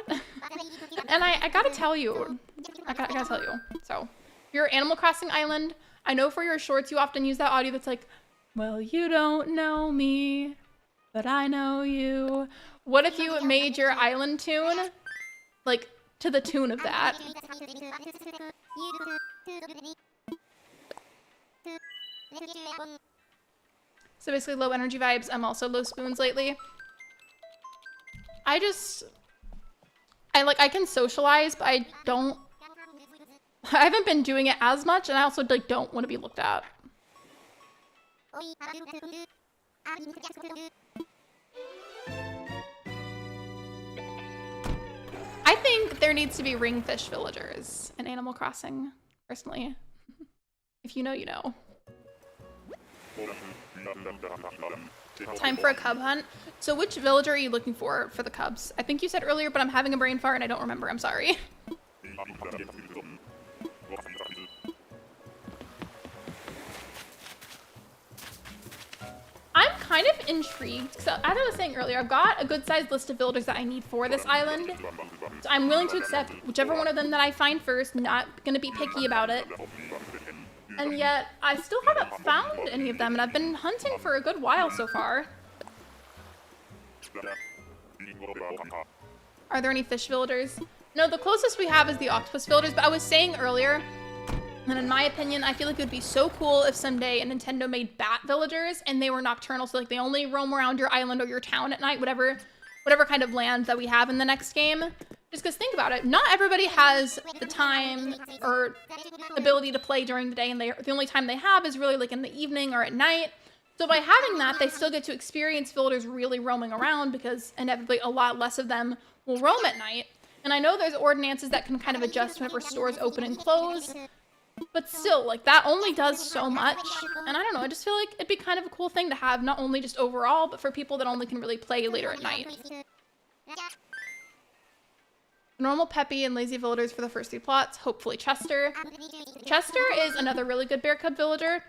And I gotta tell you. I gotta tell you. So, your Animal Crossing island. I know for your shorts you often use that audio that's like, well, you don't know me, but I know you. What if you made your island tune, like, to the tune of that? So basically low energy vibes. I'm also low spoons lately. I can socialize, but I haven't been doing it as much, and I also like don't want to be looked at. I think there needs to be ringfish villagers in Animal Crossing, personally. If you know, you know. Time for a cub hunt. So which villager are you looking for the cubs? I think you said earlier, but I'm having a brain fart and I don't remember. I'm sorry. I'm kind of intrigued. So as I was saying earlier, I've got a good sized list of villagers that I need for this island. So I'm willing to accept whichever one of them that I find first, not gonna be picky about it. And yet, I still haven't found any of them, and I've been hunting for a good while so far. Are there any fish villagers? No, the closest we have is the octopus villagers, but I was saying earlier, and in my opinion, I feel like it would be so cool if someday a Nintendo made bat villagers, and they were nocturnal, so like they only roam around your island or your town at night, whatever kind of land that we have in the next game. Just because think about it, not everybody has the time or ability to play during the day, and the only time they have is really like in the evening or at night. So by having that, they still get to experience villagers really roaming around because inevitably a lot less of them will roam at night. And I know there's ordinances that can kind of adjust whenever stores open and close, but still, like that only does so much. And I don't know, I just feel like it'd be kind of a cool thing to have, not only just overall, but for people that only can really play later at night. Normal, peppy, and lazy villagers for the first 3 plots. Hopefully Chester. Chester is another really good bear cub villager.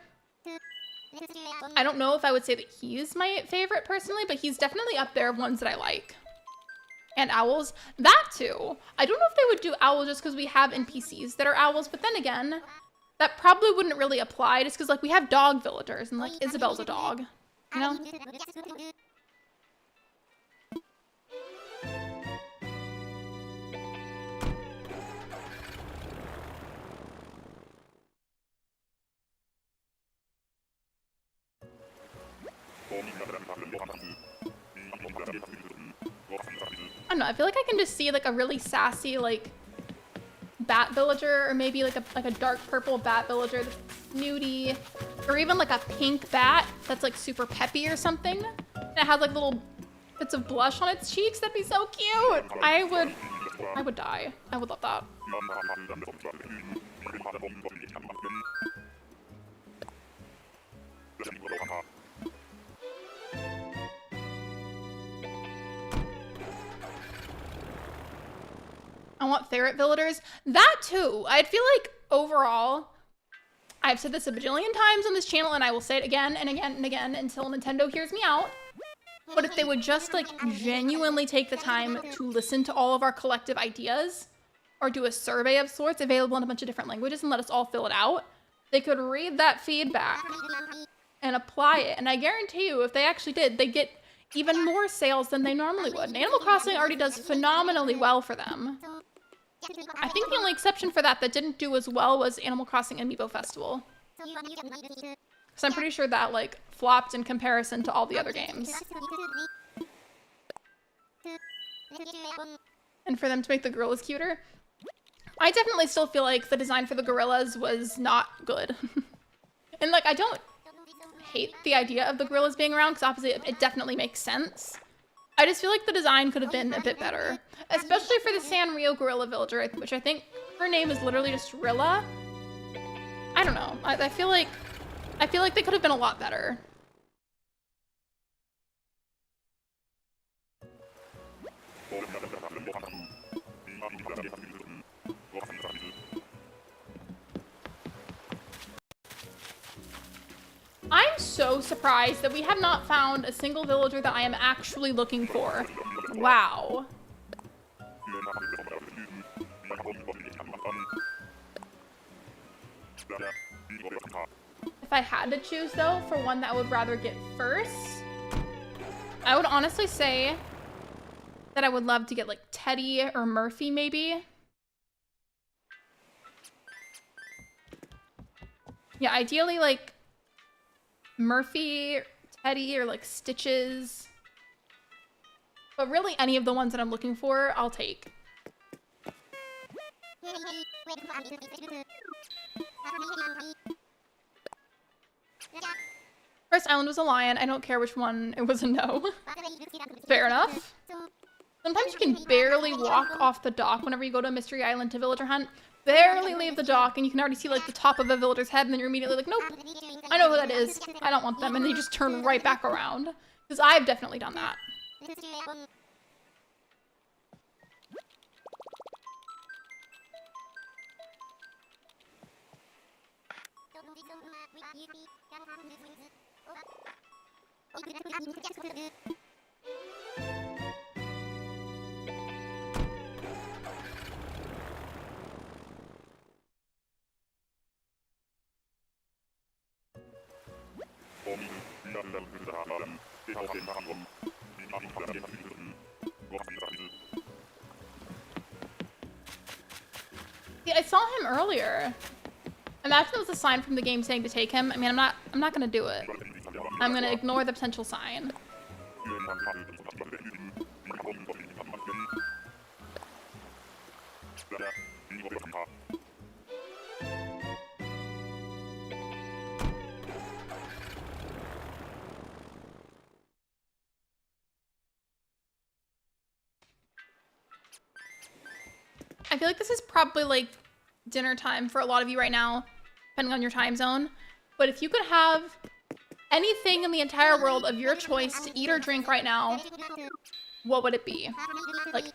I don't know if I would say that he's my favorite personally, but he's definitely up there of ones that I like. And owls. That too. I don't know if they would do owls just because we have NPCs that are owls, but then again, that probably wouldn't really apply just because like we have dog villagers and like Isabel's a dog, you know? I don't know, I feel like I can just see like a really sassy like bat villager, or maybe like a dark purple bat villager that's nudie, or even like a pink bat that's like super peppy or something. And it has like little bits of blush on its cheeks. That'd be so cute. I would die. I would love that. I want ferret villagers. That too. I'd feel like overall, I've said this a bajillion times on this channel and I will say it again and again and again until Nintendo hears me out. But if they would just like genuinely take the time to listen to all of our collective ideas or do a survey of sorts available in a bunch of different languages and let us all fill it out, they could read that feedback and apply it. And I guarantee you, if they actually did, they'd get even more sales than they normally would. And Animal Crossing already does phenomenally well for them. I think the only exception for that didn't do as well was Animal Crossing Amiibo Festival. So I'm pretty sure that like flopped in comparison to all the other games. And for them to make the gorillas cuter, I definitely still feel like the design for the gorillas was not good. And like, I don't hate the idea of the gorillas being around because obviously it definitely makes sense. I just feel like the design could have been a bit better, especially for the Sanrio gorilla villager, which I think her name is literally just Rilla. I don't know. I feel like they could have been a lot better. I'm so surprised that we have not found a single villager that I am actually looking for. Wow. If I had to choose though, for one that I would rather get first, I would honestly say that I would love to get like Teddy or Murphy maybe. Yeah, ideally like Murphy, Teddy, or like Stitches. But really any of the ones that I'm looking for, I'll take. First island was a lion. I don't care which one. It was a no. Fair enough. Sometimes you can barely walk off the dock whenever you go to a mystery island to villager hunt. Barely leave the dock and you can already see like the top of a villager's head and then you're immediately like, nope, I know who that is. I don't want them. And then you just turn right back around. Because I've definitely done that. Yeah, I saw him earlier. Imagine it was a sign from the game saying to take him. I mean, I'm not gonna do it. I'm gonna ignore the potential sign. I feel like this is probably like dinner time for a lot of you right now, depending on your time zone. But if you could have anything in the entire world of your choice to eat or drink right now, what would it be? Like,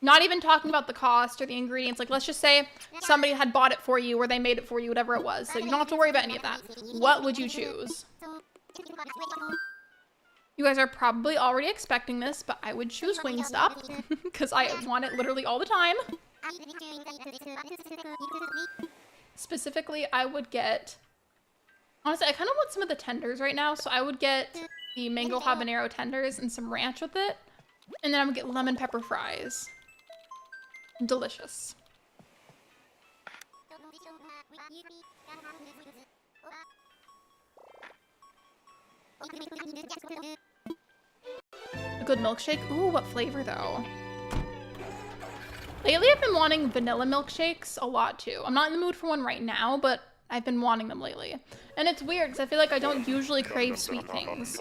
not even talking about the cost or the ingredients. Like, let's just say somebody had bought it for you or they made it for you, whatever it was. So you don't have to worry about any of that. What would you choose? You guys are probably already expecting this, but I would choose Wingstop because I want it literally all the time. Specifically, I would get... Honestly, I kind of want some of the tenders right now, so I would get the mango habanero tenders and some ranch with it. And then I would get lemon pepper fries. Delicious. A good milkshake? Ooh, what flavor though? Lately I've been wanting vanilla milkshakes a lot too. I'm not in the mood for one right now, but I've been wanting them lately. And it's weird because I feel like I don't usually crave sweet things.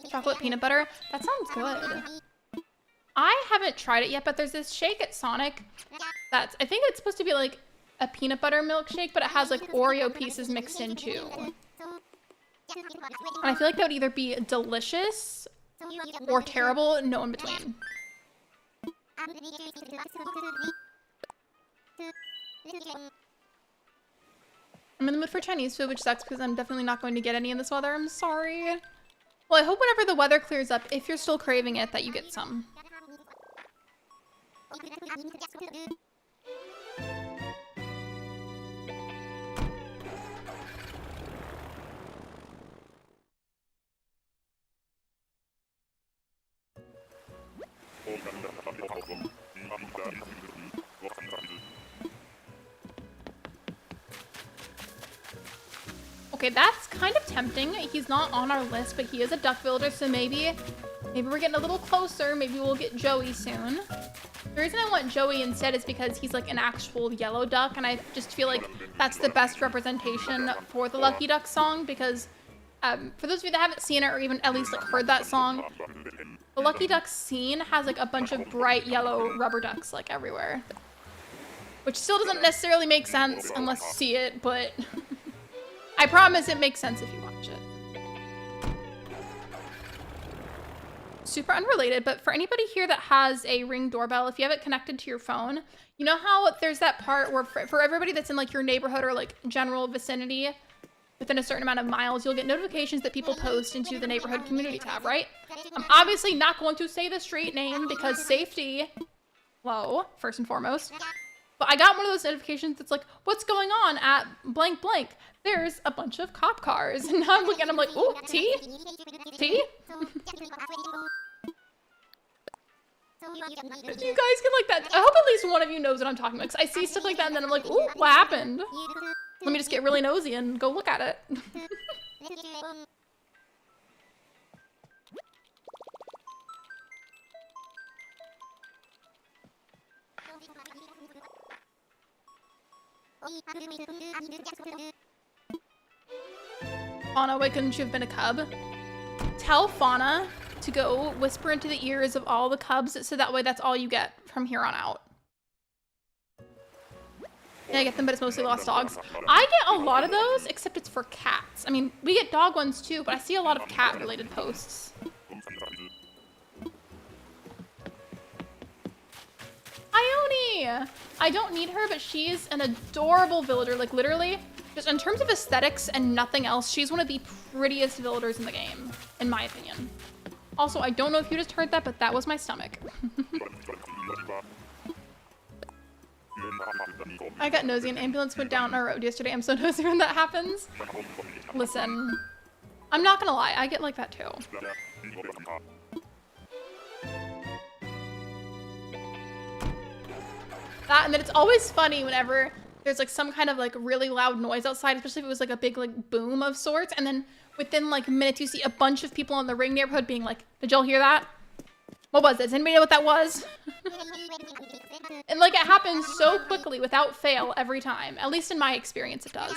Chocolate peanut butter. That sounds good. I haven't tried it yet, but there's this shake at Sonic that's, I think it's supposed to be like a peanut butter milkshake, but it has like Oreo pieces mixed in too. And I feel like that would either be delicious or terrible, no in between. I'm in the mood for Chinese food, which sucks because I'm definitely not going to get any in this weather. I'm sorry. Well, I hope whenever the weather clears up, if you're still craving it, that you get some. Okay, that's kind of tempting. He's not on our list, but he is a duck villager, so maybe we're getting a little closer. Maybe we'll get Joey soon. The reason I want Joey instead is because he's like an actual yellow duck, and I just feel like that's the best representation for the Lucky Duck song, because for those of you that haven't seen it or even at least like heard that song, the Lucky Duck scene has like a bunch of bright yellow rubber ducks like everywhere, which still doesn't necessarily make sense unless you see it, but I promise it makes sense if you watch it. Super unrelated, but for anybody here that has a Ring doorbell, if you have it connected to your phone, you know how there's that part where for everybody that's in like your neighborhood or like general vicinity, within a certain amount of miles, you'll get notifications that people post into the neighborhood community tab, right? I'm obviously not going to say the street name because safety, low, first and foremost. But I got one of those notifications that's like, what's going on at blank blank? There's a bunch of cop cars. And now I'm looking and I'm like, ooh, tea? Tea? You guys can like that. I hope at least one of you knows what I'm talking about. Because I see stuff like that and then I'm like, ooh, what happened? Let me just get really nosy and go look at it. Fauna, why couldn't you have been a cub? Tell Fauna to go whisper into the ears of all the cubs so that way that's all you get from here on out. Yeah, I get them, but it's mostly lost dogs. I get a lot of those, except it's for cats. I mean, we get dog ones too, but I see a lot of cat-related posts. Ione! I don't need her, but she's an adorable villager. Like, literally, just in terms of aesthetics and nothing else, she's one of the prettiest villagers in the game, in my opinion. Also, I don't know if you just heard that, but that was my stomach. I got nosy. An ambulance went down our road yesterday. I'm so nosy when that happens. Listen, I'm not gonna lie. I get like that too. That, and then it's always funny whenever there's like some kind of like really loud noise outside, especially if it was like a big like boom of sorts. And then within like minutes, you see a bunch of people in the Ring neighborhood being like, did y'all hear that? What was it? Does anybody know what that was? And like it happens so quickly without fail every time. At least in my experience, it does.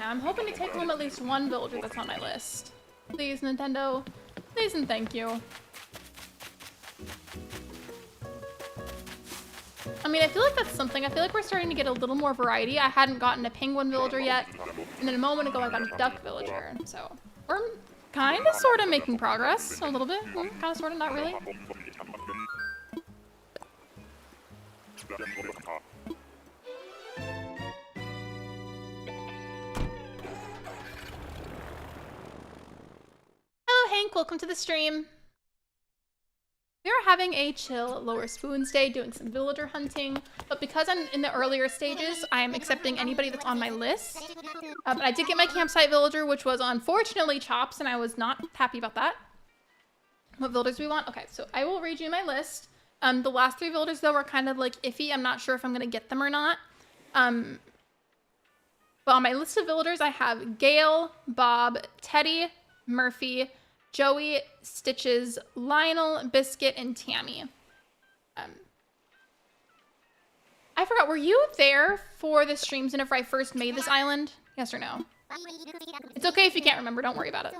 now. I'm hoping to take home at least one villager that's on my list. Please, Nintendo. Please and thank you. I mean, I feel like that's something. I feel like we're starting to get a little more variety. I hadn't gotten a penguin villager yet, and then a moment ago I got a duck villager. So we're kind of sort of making progress a little bit. Kind of sort of, not really. Hello Hank, welcome to the stream. We are having a chill Lower Spoons day, doing some villager hunting, but because I'm in the earlier stages, I'm accepting anybody that's on my list. But I did get my campsite villager, which was unfortunately Chops, and I was not happy about that. What villagers do we want? Okay, so I will read you my list. The last 3 villagers, though, are kind of like iffy. I'm not sure if I'm going to get them or not. But on my list of villagers, I have Gail, Bob, Teddy, Murphy, Joey, Stitches, Lionel, Biscuit, and Tammy. I forgot, were you there for the streams whenever I first made this island? Yes or no? It's okay if you can't remember, don't worry about it.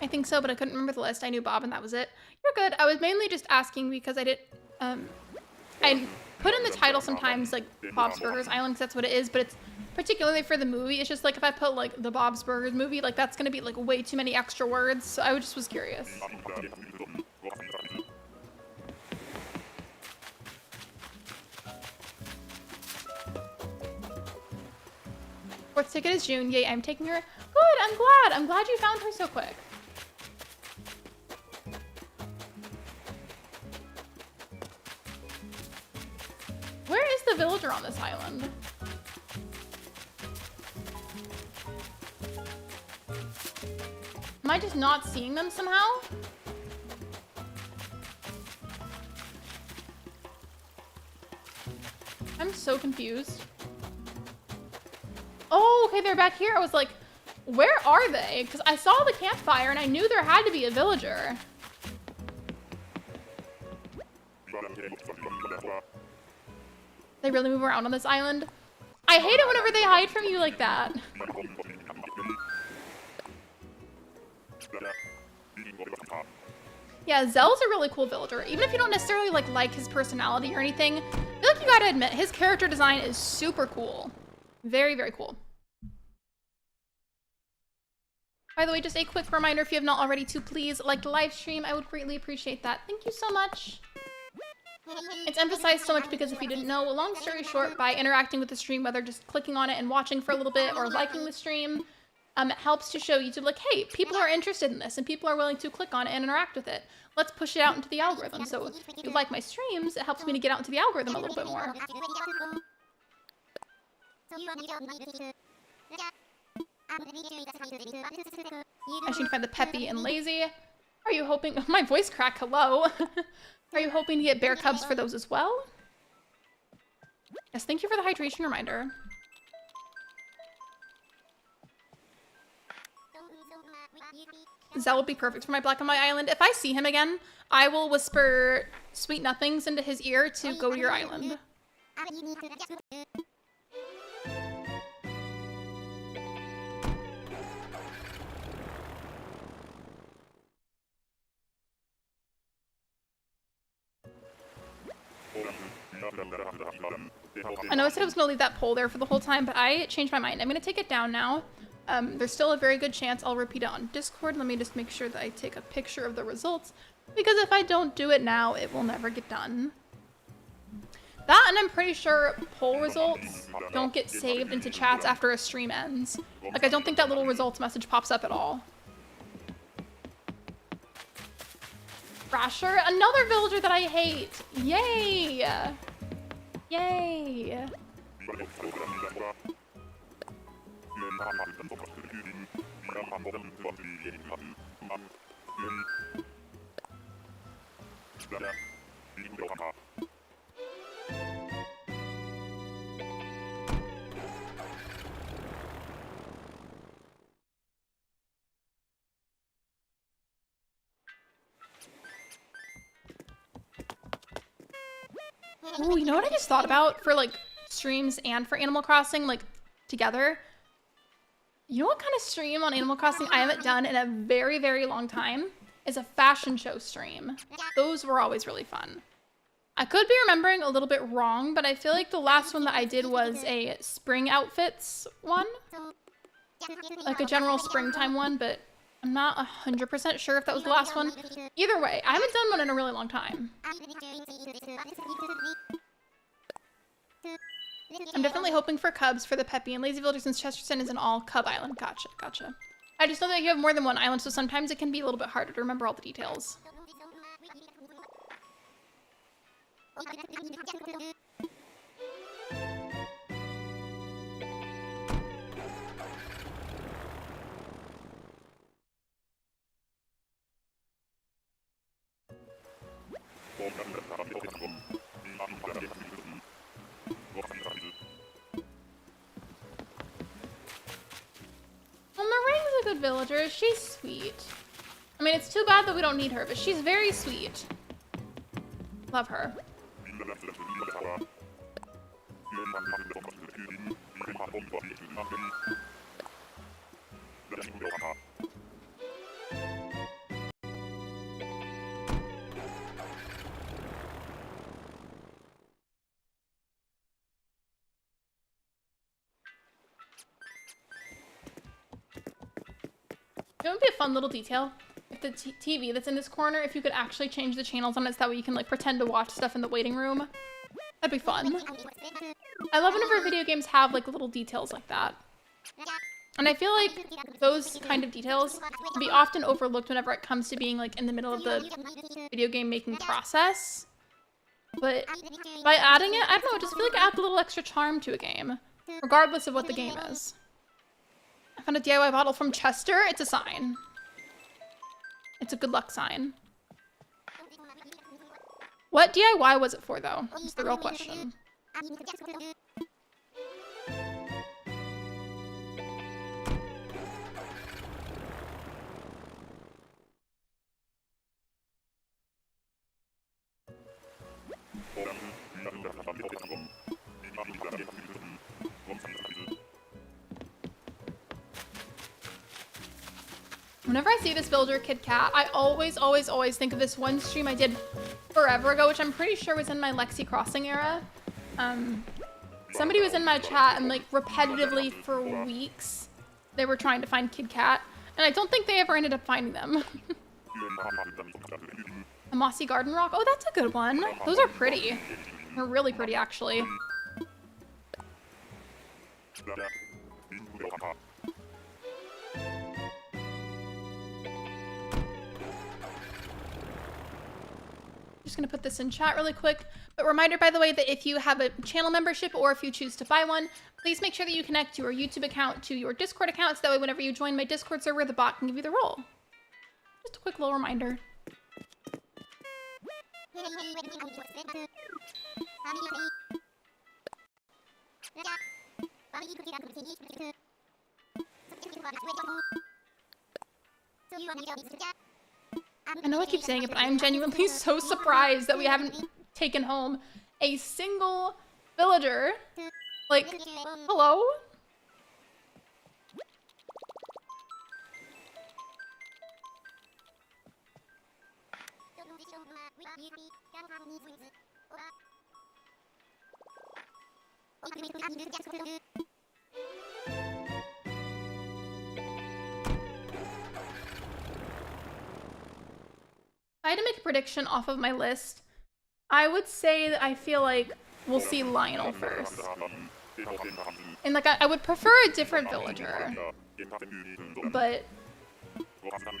I think so, but I couldn't remember the list. I knew Bob and that was it. You're good. I was mainly just asking because I did, I put in the title sometimes like Bob's Burgers Island because that's what it is, but it's particularly for the movie. It's just like if I put like the Bob's Burgers movie, like that's gonna be like way too many extra words. So I just was curious. Fourth ticket is June. Yay, I'm taking her. Good, I'm glad. I'm glad you found her so quick. Where is the villager on this island? Am I just not seeing them somehow? I'm so confused. Oh, okay, they're back here. I was like, where are they? Because I saw the campfire and I knew there had to be a villager. They really move around on this island. I hate it whenever they hide from you like that. Yeah, Zell's a really cool villager. Even if you don't necessarily like his personality or anything, I feel like you gotta admit, his character design is super cool. Very, very cool. By the way, just a quick reminder, if you have not already, to please like the live stream. I would greatly appreciate that. Thank you so much. It's emphasized so much because if you didn't know, long story short, by interacting with the stream, whether just clicking on it and watching for a little bit or liking the stream, it helps to show YouTube like, hey, people are interested in this and people are willing to click on it and interact with it. Let's push it out into the algorithm. So if you like my streams, it helps me to get out into the algorithm a little bit more. I should find the peppy and lazy. Are you hoping, my voice crack, hello. Are you hoping to get bear cubs for those as well? Yes, thank you for the hydration reminder. Zell would be perfect for my Black and White Island. If I see him again, I will whisper sweet nothings into his ear to go to your island. I know I said I was going to leave that poll there for the whole time, but I changed my mind. I'm going to take it down now. There's still a very good chance I'll repeat it on Discord. Let me just make sure that I take a picture of the results, because if I don't do it now, it will never get done. That, and I'm pretty sure poll results don't get saved into chats after a stream ends. Like, I don't think that little results message pops up at all. Thrasher, another villager that I hate. Yay! Yay! Oh, you know what I just thought about for like streams and for Animal Crossing, like together? You know what kind of stream on Animal Crossing I haven't done in a very, very long time? Is a fashion show stream. Those were always really fun. I could be remembering a little bit wrong, but I feel like the last one that I did was a spring outfits one. Like a general springtime one, but I'm not 100% sure if that was the last one. Either way, I haven't done one in a really long time. I'm definitely hoping for cubs for the Peppy and Lazy Villagers since Chesterton is an all cub island. Gotcha, gotcha. I just know that you have more than one island, so sometimes it can be a little bit harder to remember all the details. Well, Meringue's a good villager. She's sweet. I mean, it's too bad that we don't need her, but she's very sweet. Love her. It would be a fun little detail if the TV that's in this corner, if you could actually change the channels on it so that way you can like pretend to watch stuff in the waiting room. That'd be fun. I love whenever video games have like little details like that. And I feel like those kind of details can be often overlooked whenever it comes to being like in the middle of the video game making process. But by adding it, I don't know, I just feel like it adds a little extra charm to a game, regardless of what the game is. I found a DIY bottle from Chester. It's a sign. It's a good luck sign. What DIY was it for, though? That's the real question. Whenever I see this villager Kid Cat, I always think of this one stream I did forever ago, which I'm pretty sure was in my Lexi Crossing era. Somebody was in my chat and like repetitively for weeks, they were trying to find Kid Cat, and I don't think they ever ended up finding them. A mossy garden rock. Oh, that's a good one. Those are pretty. They're really pretty, actually. Just gonna put this in chat really quick, but reminder, by the way, that if you have a channel membership or if you choose to buy one, please make sure that you connect your YouTube account to your Discord account so that way whenever you join my Discord server, the bot can give you the role. Just a quick little reminder. I know I keep saying it, but I am genuinely so surprised that we haven't taken home a single villager. Like, hello? I had to make a prediction off of my list. I would say that I feel like we'll see Lionel first. And like, I would prefer a different villager. But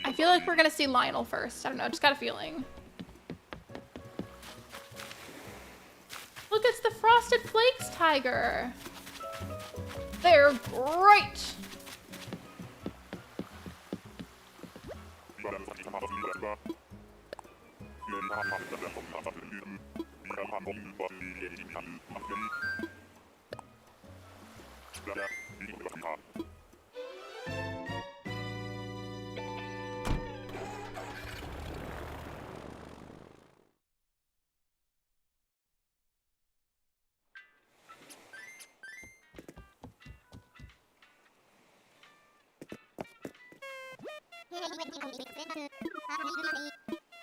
I feel like we're gonna see Lionel first. I don't know, I just got a feeling. Look, it's the Frosted Flakes tiger. They're great.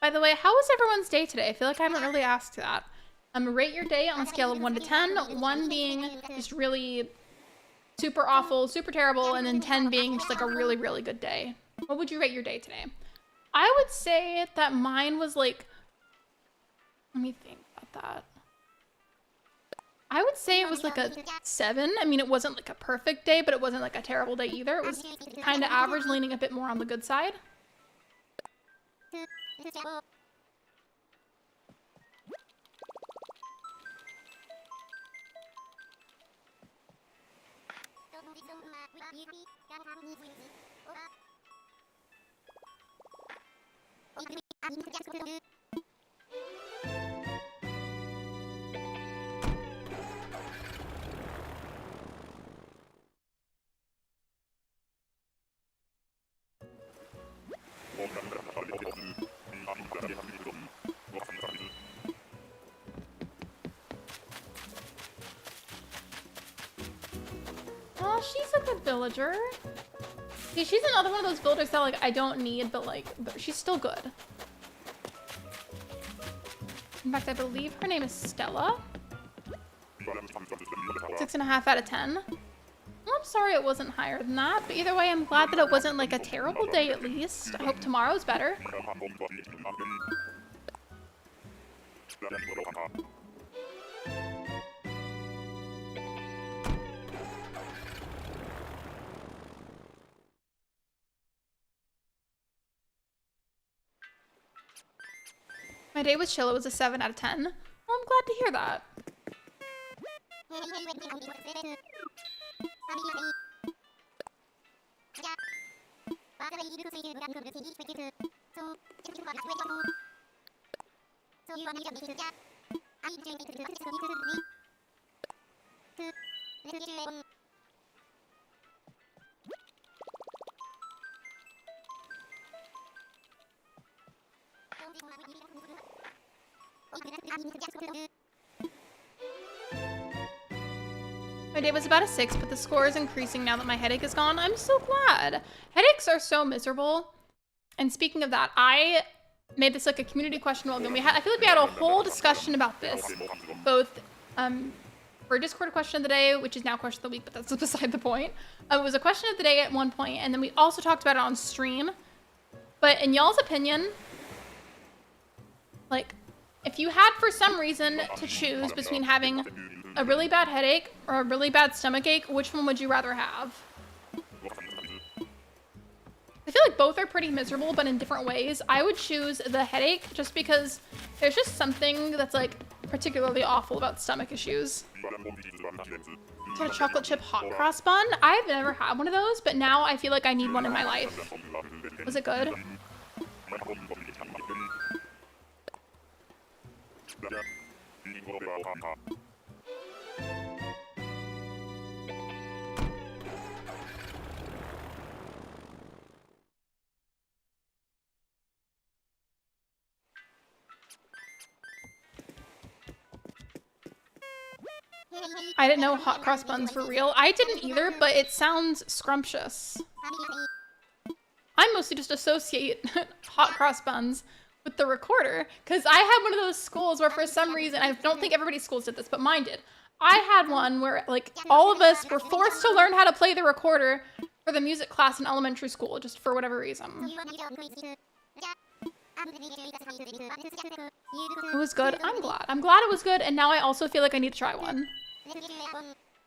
By the way, how was everyone's day today? I feel like I haven't really asked that. Rate your day on a scale of 1 to 10. 1 being just really super awful, super terrible, and then 10 being just like a really, really good day. What would you rate your day today? I would say that mine was like, let me think about that. I would say it was like a 7. I mean, it wasn't like a perfect day, but it wasn't like a terrible day either. It was kind of average, leaning a bit more on the good side. Oh, she's a good villager. See, she's another one of those villagers that like I don't need, but like she's still good. In fact, I believe her name is Stella. 6.5 out of 10. Well, I'm sorry it wasn't higher than that, but either way, I'm glad that it wasn't like a terrible day at least. I hope tomorrow's better. My day was chill. It was a 7 out of 10. Well, I'm glad to hear that. My day was about a 6, but the score is increasing now that my headache is gone. I'm so glad. Headaches are so miserable. And speaking of that, I made this like a community question while ago. I feel like we had a whole discussion about this, both for Discord question of the day, which is now question of the week, but that's beside the point. It was a question of the day at one point, and then we also talked about it on stream. But in y'all's opinion, like, if you had for some reason to choose between having a really bad headache or a really bad stomachache, which one would you rather have? I feel like both are pretty miserable, but in different ways. I would choose the headache just because there's just something that's like particularly awful about stomach issues. Is that a chocolate chip hot cross bun? I've never had one of those, but now I feel like I need one in my life. Was it good? I didn't know hot cross buns were real. I didn't either, but it sounds scrumptious. I mostly just associate hot cross buns with the recorder, because I had one of those schools where for some reason, I don't think everybody's schools did this, but mine did. I had one where like all of us were forced to learn how to play the recorder for the music class in elementary school, just for whatever reason. It was good. I'm glad. I'm glad it was good, and now I also feel like I need to try one.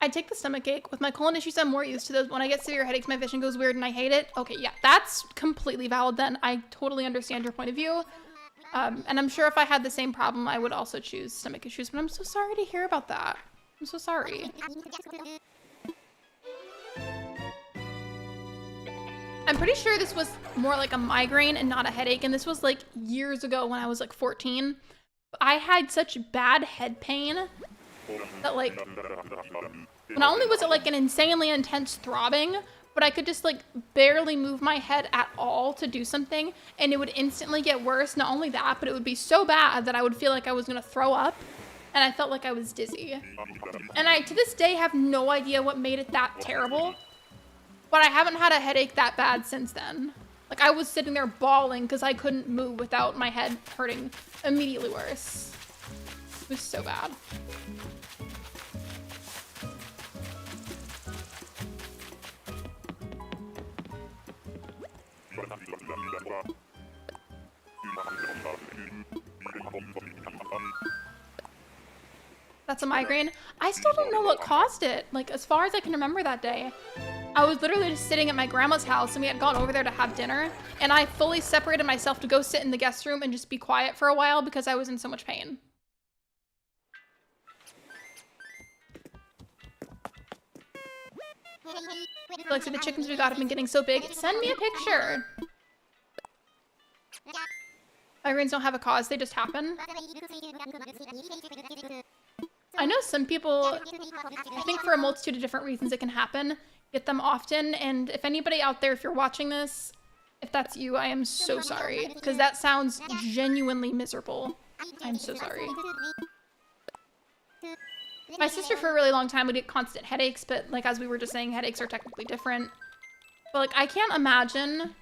I take the stomachache. With my colon issues, I'm more used to those. When I get severe headaches, my vision goes weird and I hate it. Okay, yeah, that's completely valid then. I totally understand your point of view. And I'm sure if I had the same problem, I would also choose stomach issues, but I'm so sorry to hear about that. I'm so sorry. I'm pretty sure this was more like a migraine and not a headache. And this was like years ago when I was like 14. I had such bad head pain that like, not only was it like an insanely intense throbbing, but I could just like barely move my head at all to do something and it would instantly get worse. Not only that, but it would be so bad that I would feel like I was gonna throw up and I felt like I was dizzy. And I, to this day, have no idea what made it that terrible, but I haven't had a headache that bad since then. Like I was sitting there bawling because I couldn't move without my head hurting immediately worse. It was so bad. That's a migraine. I still don't know what caused it. Like, as far as I can remember that day, I was literally just sitting at my grandma's house and we had gone over there to have dinner and I fully separated myself to go sit in the guest room and just be quiet for a while because I was in so much pain. Lexi, the chickens we got have been getting so big. Send me a picture. Migraines don't have a cause, they just happen. I know some people, I think for a multitude of different reasons it can happen, get them often, and if anybody out there, if you're watching this, if that's you, I am so sorry, because that sounds genuinely miserable. I'm so sorry. My sister for a really long time would get constant headaches, but like as we were just saying, headaches are technically different. But like I can't imagine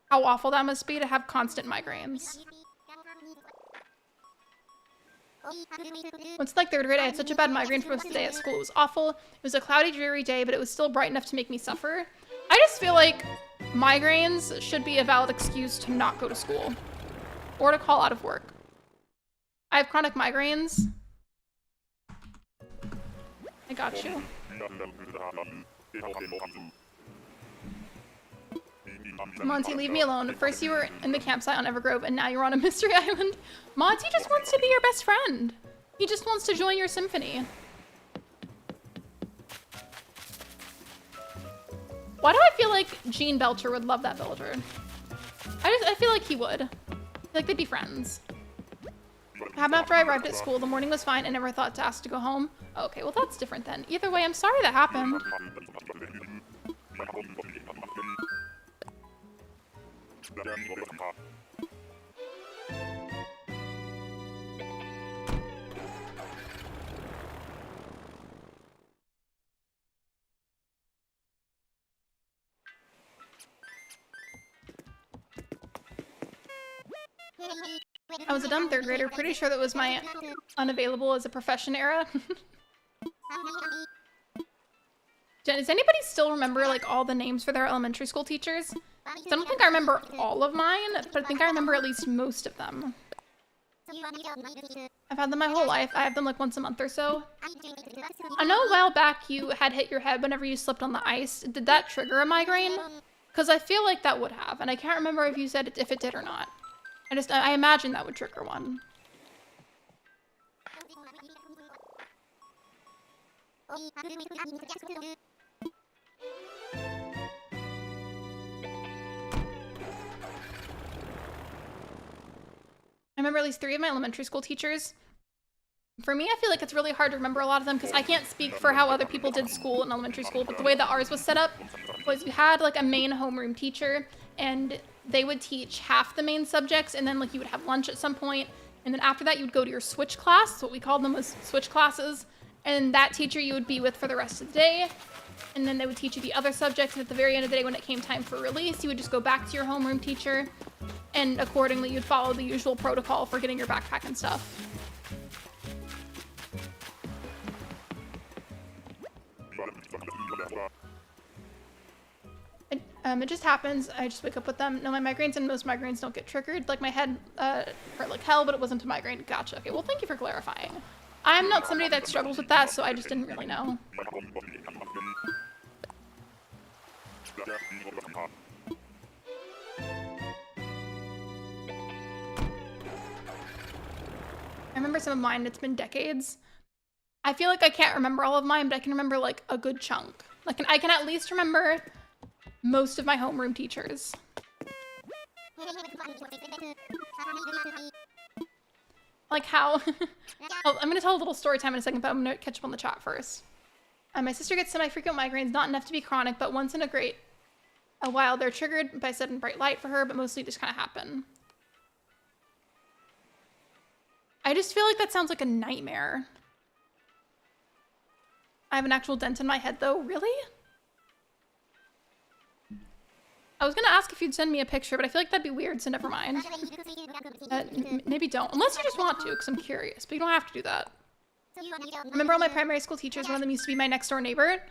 how awful that must be to have constant migraines. Once like third grade, I had such a bad migraine for most of the day at school. It was awful. It was a cloudy, dreary day, but it was still bright enough to make me suffer. I just feel like migraines should be a valid excuse to not go to school or to call out of work. I have chronic migraines. I got you. Monty, leave me alone. First you were in the campsite on Evergrove, and now you're on a mystery island. Monty just wants to be your best friend. He just wants to join your symphony. Why do I feel like Gene Belcher would love that villager? I feel like he would. I feel like they'd be friends. What happened after I arrived at school? The morning was fine. I never thought to ask to go home. Okay, well that's different then. Either way, I'm sorry that happened. I was a dumb third grader. Pretty sure that was my unavailable as a profession era. Does anybody still remember like all the names for their elementary school teachers? So I don't think I remember all of mine, but I think I remember at least most of them. I've had them my whole life. I have them like once a month or so. I know a while back you had hit your head whenever you slipped on the ice. Did that trigger a migraine? Because I feel like that would have, and I can't remember if you said if it did or not. I imagine that would trigger one. I remember at least 3 of my elementary school teachers. For me, I feel like it's really hard to remember a lot of them because I can't speak for how other people did school in elementary school, but the way that ours was set up was we had like a main homeroom teacher and they would teach half the main subjects and then like you would have lunch at some point, and then after that you would go to your switch class. So what we called them was switch classes, and that teacher you would be with for the rest of the day, and then they would teach you the other subjects, and at the very end of the day when it came time for release you would just go back to your homeroom teacher, and accordingly you'd follow the usual protocol for getting your backpack and stuff. It just happens. I just wake up with them. No, my migraines and most migraines don't get triggered. Like my head hurt like hell, but it wasn't a migraine. Gotcha. Okay, well thank you for clarifying. I'm not somebody that struggles with that, so I just didn't really know. I remember some of mine. It's been decades. I feel like I can't remember all of mine, but I can remember like a good chunk. Like I can at least remember most of my homeroom teachers. Like how, oh, I'm gonna tell a little story time in a second, but I'm gonna catch up on the chat first. My sister gets semi-frequent migraines, not enough to be chronic, but once in a while they're triggered by sudden bright light for her, but mostly just kind of happen. I just feel like that sounds like a nightmare. I have an actual dent in my head though, really? I was gonna ask if you'd send me a picture, but I feel like that'd be weird, so never mind. Maybe don't, unless you just want to, because I'm curious, but you don't have to do that. Remember all my primary school teachers, one of them used to be my next door neighbor?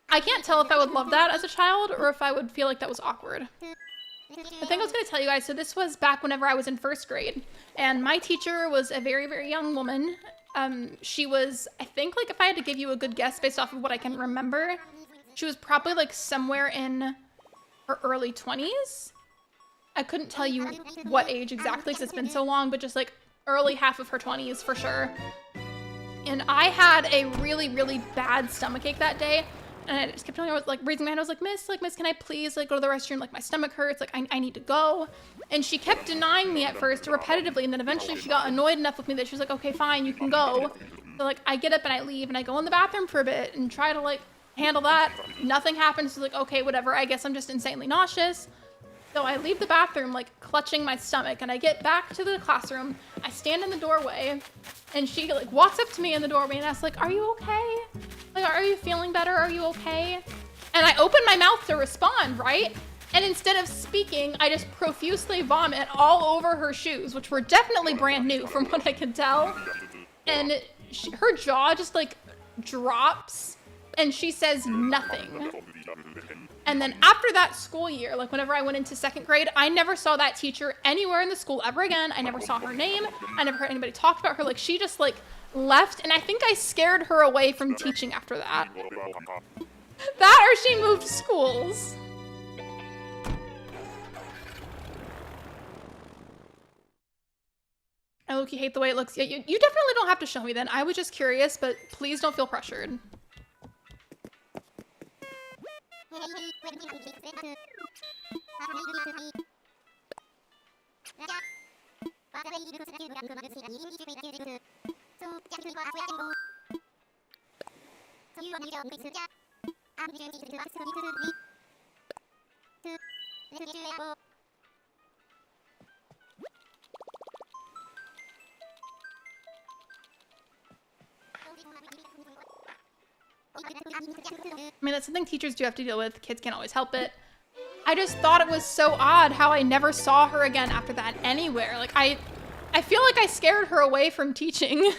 I can't tell if I would love that as a child, or if I would feel like that was awkward. The thing I was gonna tell you guys, so this was back whenever I was in 1st grade, and my teacher was a very, very young woman. She was, I think, like, if I had to give you a good guess based off of what I can remember, she was probably like somewhere in her early 20s. I couldn't tell you what age exactly because it's been so long, but just like early half of her 20s for sure. And I had a really, really bad stomachache that day. And I just kept telling her, I was like raising my hand. I was like, Miss, can I please like go to the restroom? Like my stomach hurts. Like I need to go. And she kept denying me at first repetitively. And then eventually she got annoyed enough with me that she was like, okay, fine, you can go. So like I get up and I leave and I go in the bathroom for a bit and try to like handle that. Nothing happens. So like, okay, whatever. I guess I'm just insanely nauseous. So I leave the bathroom like clutching my stomach and I get back to the classroom. I stand in the doorway and she like walks up to me in the doorway and asks like, are you okay? Like, are you feeling better? Are you okay? And I open my mouth to respond, right? And instead of speaking, I just profusely vomit all over her shoes, which were definitely brand new from what I could tell. And her jaw just like drops and she says nothing. And then after that school year, like whenever I went into 2nd grade, I never saw that teacher anywhere in the school ever again. I never saw her name. I never heard anybody talk about her. Like she just like left, and I think I scared her away from teaching after that. That or she moved schools. I low-key hate the way it looks. Yeah, you definitely don't have to show me then. I was just curious, but please don't feel pressured. I mean, that's something teachers do have to deal with. Kids can't always help it. I just thought it was so odd how I never saw her again after that anywhere. Like, I feel like I scared her away from teaching.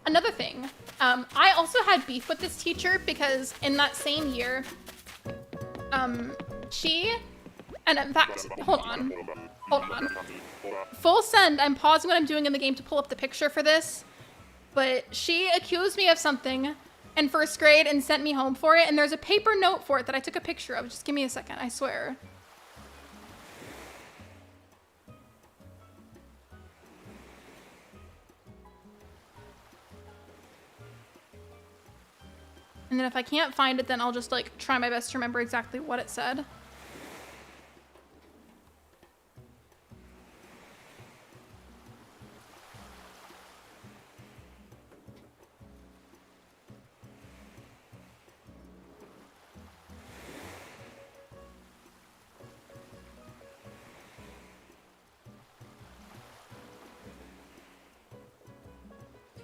Another thing, I also had beef with this teacher because in that same year, and in fact, hold on. Full send, I'm pausing what I'm doing in the game to pull up the picture for this, but she accused me of something in 1st grade and sent me home for it, and there's a paper note for it that I took a picture of. Just give me a second, I swear. And then if I can't find it, then I'll just like try my best to remember exactly what it said.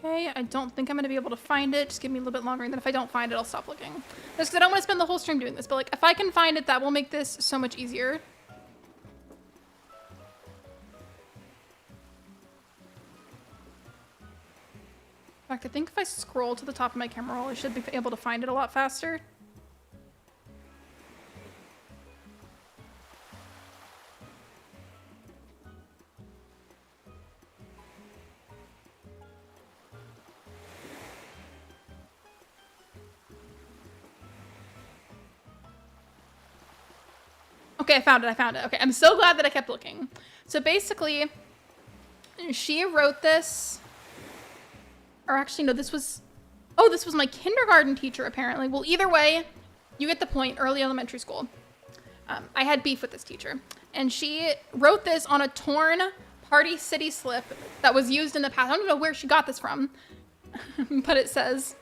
Okay, I don't think I'm gonna be able to find it. Just give me a little bit longer, and then if I don't find it, I'll stop looking. Just because I don't want to spend the whole stream doing this, but like if I can find it, that will make this so much easier. In fact, I think if I scroll to the top of my camera roll, I should be able to find it a lot faster. Okay, I found it. Okay, I'm so glad that I kept looking. So basically, she wrote this, or actually no, this was my kindergarten teacher apparently. Well, either way, you get the point. Early elementary school. I had beef with this teacher, and she wrote this on a torn Party City slip that was used in the past. I don't even know where she got this from, but it says,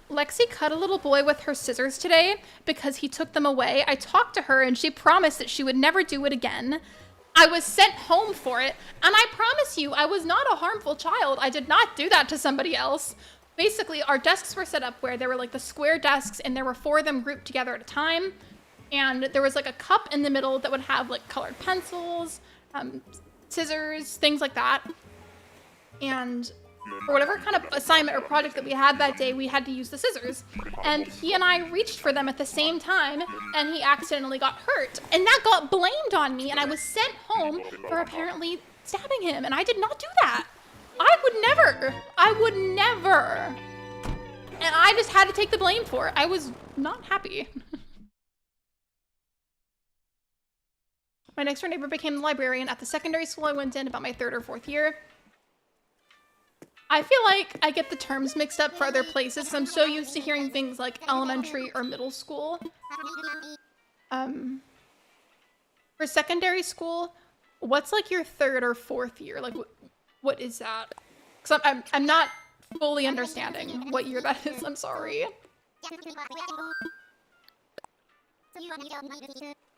Lexi cut a little boy with her scissors today because he took them away. I talked to her and she promised that she would never do it again. I was sent home for it, and I promise you, I was not a harmful child. I did not do that to somebody else. Basically, our desks were set up where there were like the square desks, and there were 4 of them grouped together at a time. And there was like a cup in the middle that would have like colored pencils, scissors, things like that. And for whatever kind of assignment or project that we had that day, we had to use the scissors. And he and I reached for them at the same time, and he accidentally got hurt. And that got blamed on me, and I was sent home for apparently stabbing him, and I did not do that. I would never. And I just had to take the blame for it. I was not happy. My next door neighbor became the librarian at the secondary school I went in about my 3rd or 4th year. I feel like I get the terms mixed up for other places. I'm so used to hearing things like elementary or middle school. For secondary school, what's like your 3rd or 4th year? Like, what is that? Because I'm not fully understanding what year that is. I'm sorry.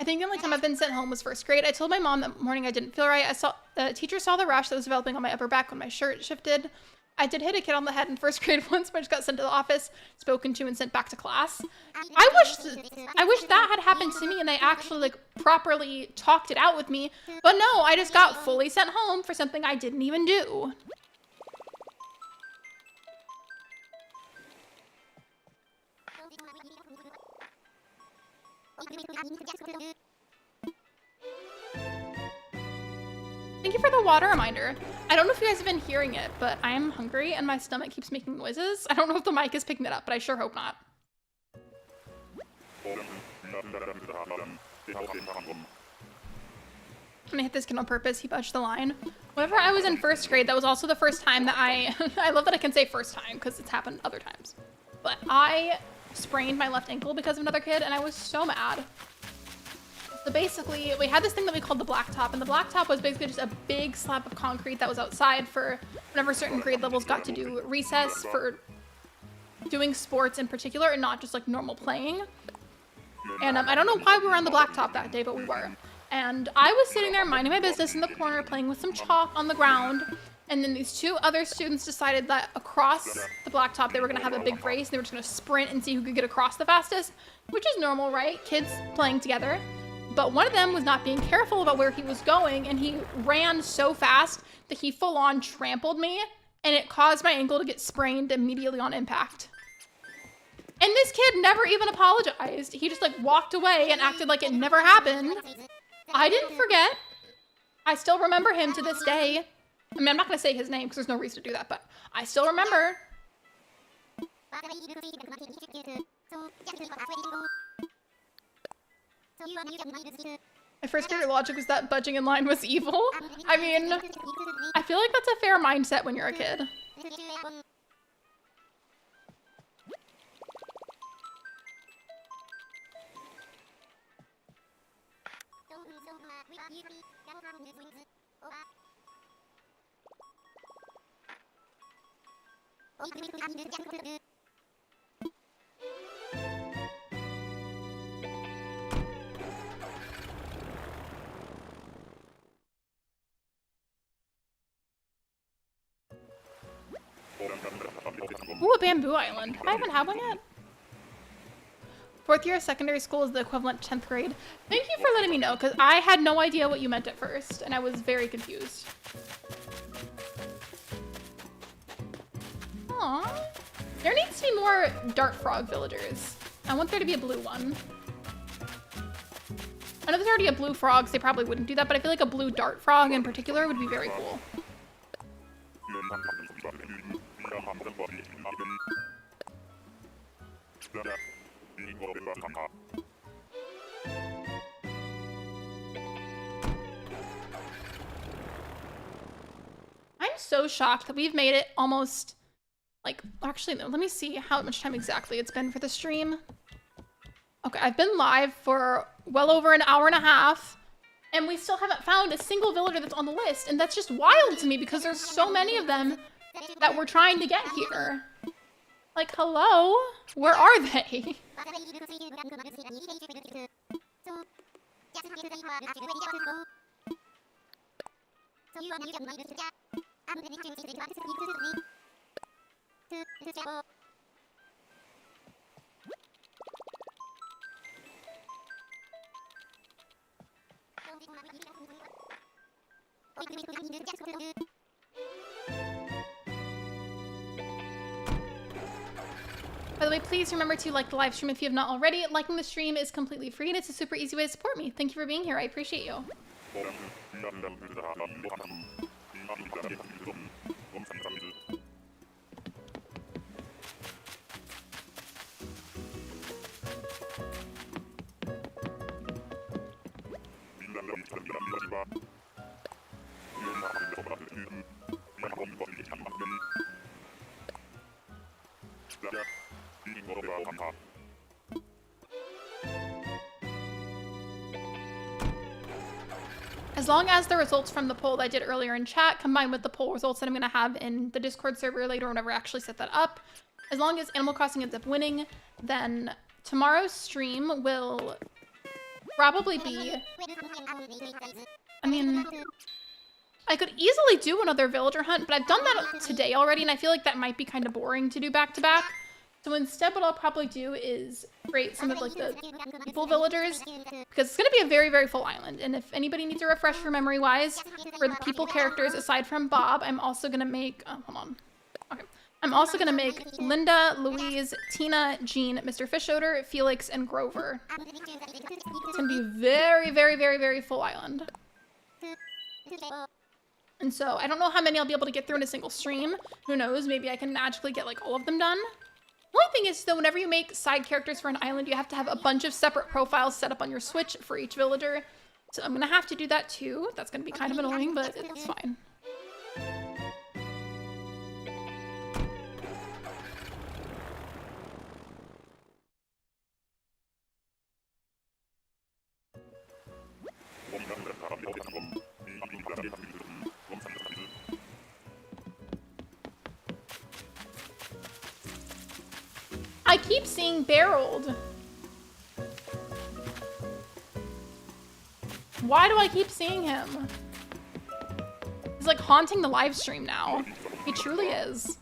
I think the only time I've been sent home was 1st grade. I told my mom that morning I didn't feel right. The teacher saw the rash that was developing on my upper back when my shirt shifted. I did hit a kid on the head in 1st grade once, but I just got sent to the office, spoken to, and sent back to class. I wish that had happened to me and they actually like properly talked it out with me. But no, I just got fully sent home for something I didn't even do. Thank you for the water reminder. I don't know if you guys have been hearing it, but I am hungry and my stomach keeps making noises. I don't know if the mic is picking it up, but I sure hope not. I'm gonna hit this kid on purpose. He budged the line. Whenever I was in 1st grade, that was also the first time that I love that I can say first time because it's happened other times. But I sprained my left ankle because of another kid and I was so mad. So basically, we had this thing that we called the blacktop, and the blacktop was basically just a big slab of concrete that was outside for whenever certain grade levels got to do recess for doing sports in particular and not just like normal playing. And I don't know why we were on the blacktop that day, but we were. And I was sitting there minding my business in the corner playing with some chalk on the ground, and then these 2 other students decided that across the blacktop they were going to have a big race. They were just going to sprint and see who could get across the fastest, which is normal, right? Kids playing together. But one of them was not being careful about where he was going, and he ran so fast that he full-on trampled me, and it caused my ankle to get sprained immediately on impact. And this kid never even apologized. He just like walked away and acted like it never happened. I didn't forget. I still remember him to this day. I mean, I'm not gonna say his name because there's no reason to do that, but I still remember. My 1st grade logic was that budging in line was evil. I mean, I feel like that's a fair mindset when you're a kid. Ooh, a bamboo island. I haven't had one yet. 4th year of secondary school is the equivalent to 10th grade. Thank you for letting me know, because I had no idea what you meant at first, and I was very confused. Aww. There needs to be more dart frog villagers. I want there to be a blue one. I know there's already a blue frog, so they probably wouldn't do that, but I feel like a blue dart frog in particular would be very cool. so shocked that we've made it almost, like, actually, no, let me see how much time exactly it's been for the stream. Okay, I've been live for well over an hour and a half, and we still haven't found a single villager that's on the list, and that's just wild to me because there's so many of them that we're trying to get here. Like, hello? Where are they? By the way, please remember to like the live stream if you have not already. Liking the stream is completely free and it's a super easy way to support me. Thank you for being here. I appreciate you. As long as the results from the poll that I did earlier in chat combined with the poll results that I'm going to have in the Discord server later whenever I actually set that up, as long as Animal Crossing ends up winning, then tomorrow's stream will probably be, I mean, I could easily do another villager hunt, but I've done that today already, and I feel like that might be kind of boring to do back to back. So instead, what I'll probably do is create some of like the people villagers, because it's going to be a very, very full island. And if anybody needs a refresher memory-wise, for the people characters, aside from Bob, I'm also going to make, hold on. Okay. I'm also going to make Linda, Louise, Tina, Jean, Mr. Fishoder, Felix, and Grover. It's going to be very, very, very, very full island. And so I don't know how many I'll be able to get through in a single stream. Who knows? Maybe I can magically get like all of them done. The only thing is, though, whenever you make side characters for an island, you have to have a bunch of separate profiles set up on your Switch for each villager. So I'm going to have to do that, too. That's going to be kind of annoying, but it's fine. I keep seeing barreled. Why do I keep seeing him? He's like haunting the live stream now. He truly is.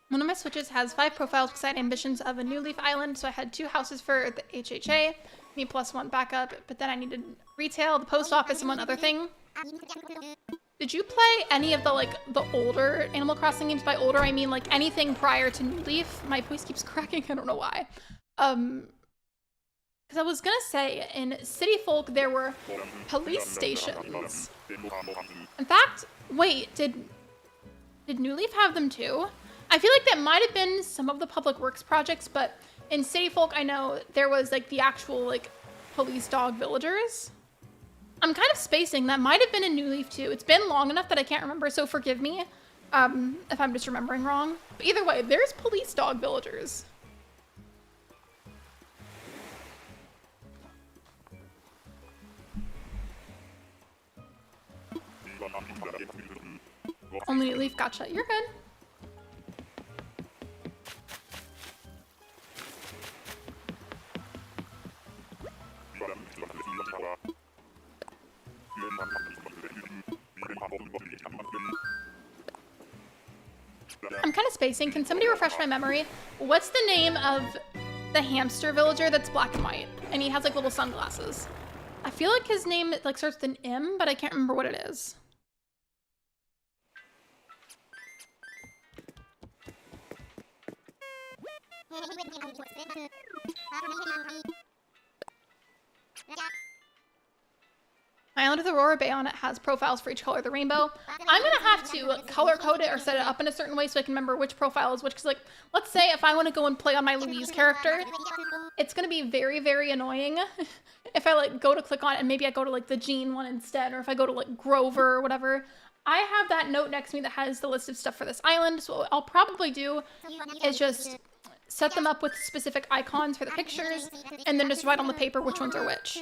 One of my Switches has 5 profiles beside ambitions of a New Leaf Island, so I had 2 houses for the HHA, me plus 1 backup, but then I needed retail, the post office, and one other thing. Did you play any of the, like, the older Animal Crossing games? By older, I mean, like, anything prior to New Leaf? My voice keeps cracking, I don't know why. Because I was gonna say, in City Folk, there were police stations. In fact, wait, did New Leaf have them too? I feel like that might have been some of the public works projects, but in City Folk, I know there was like the actual like police dog villagers. I'm kind of spacing. That might have been in New Leaf too. It's been long enough that I can't remember, so forgive me if I'm just remembering wrong. But either way, there's police dog villagers. Only New Leaf, gotcha. You're good. I'm kind of spacing. Can somebody refresh my memory? What's the name of the hamster villager that's black and white? And he has like little sunglasses. I feel like his name like starts with an M, but I can't remember what it is. Island with Aurora Bay on it has profiles for each color of the rainbow. I'm gonna have to color code it or set it up in a certain way so I can remember which profile is which. Because like, let's say if I want to go and play on my Louise character, it's gonna be very, very annoying if I like go to click on it and maybe I go to like the Jean one instead, or if I go to like Grover or whatever. I have that note next to me that has the list of stuff for this island. So what I'll probably do is just set them up with specific icons for the pictures and then just write on the paper which ones are which.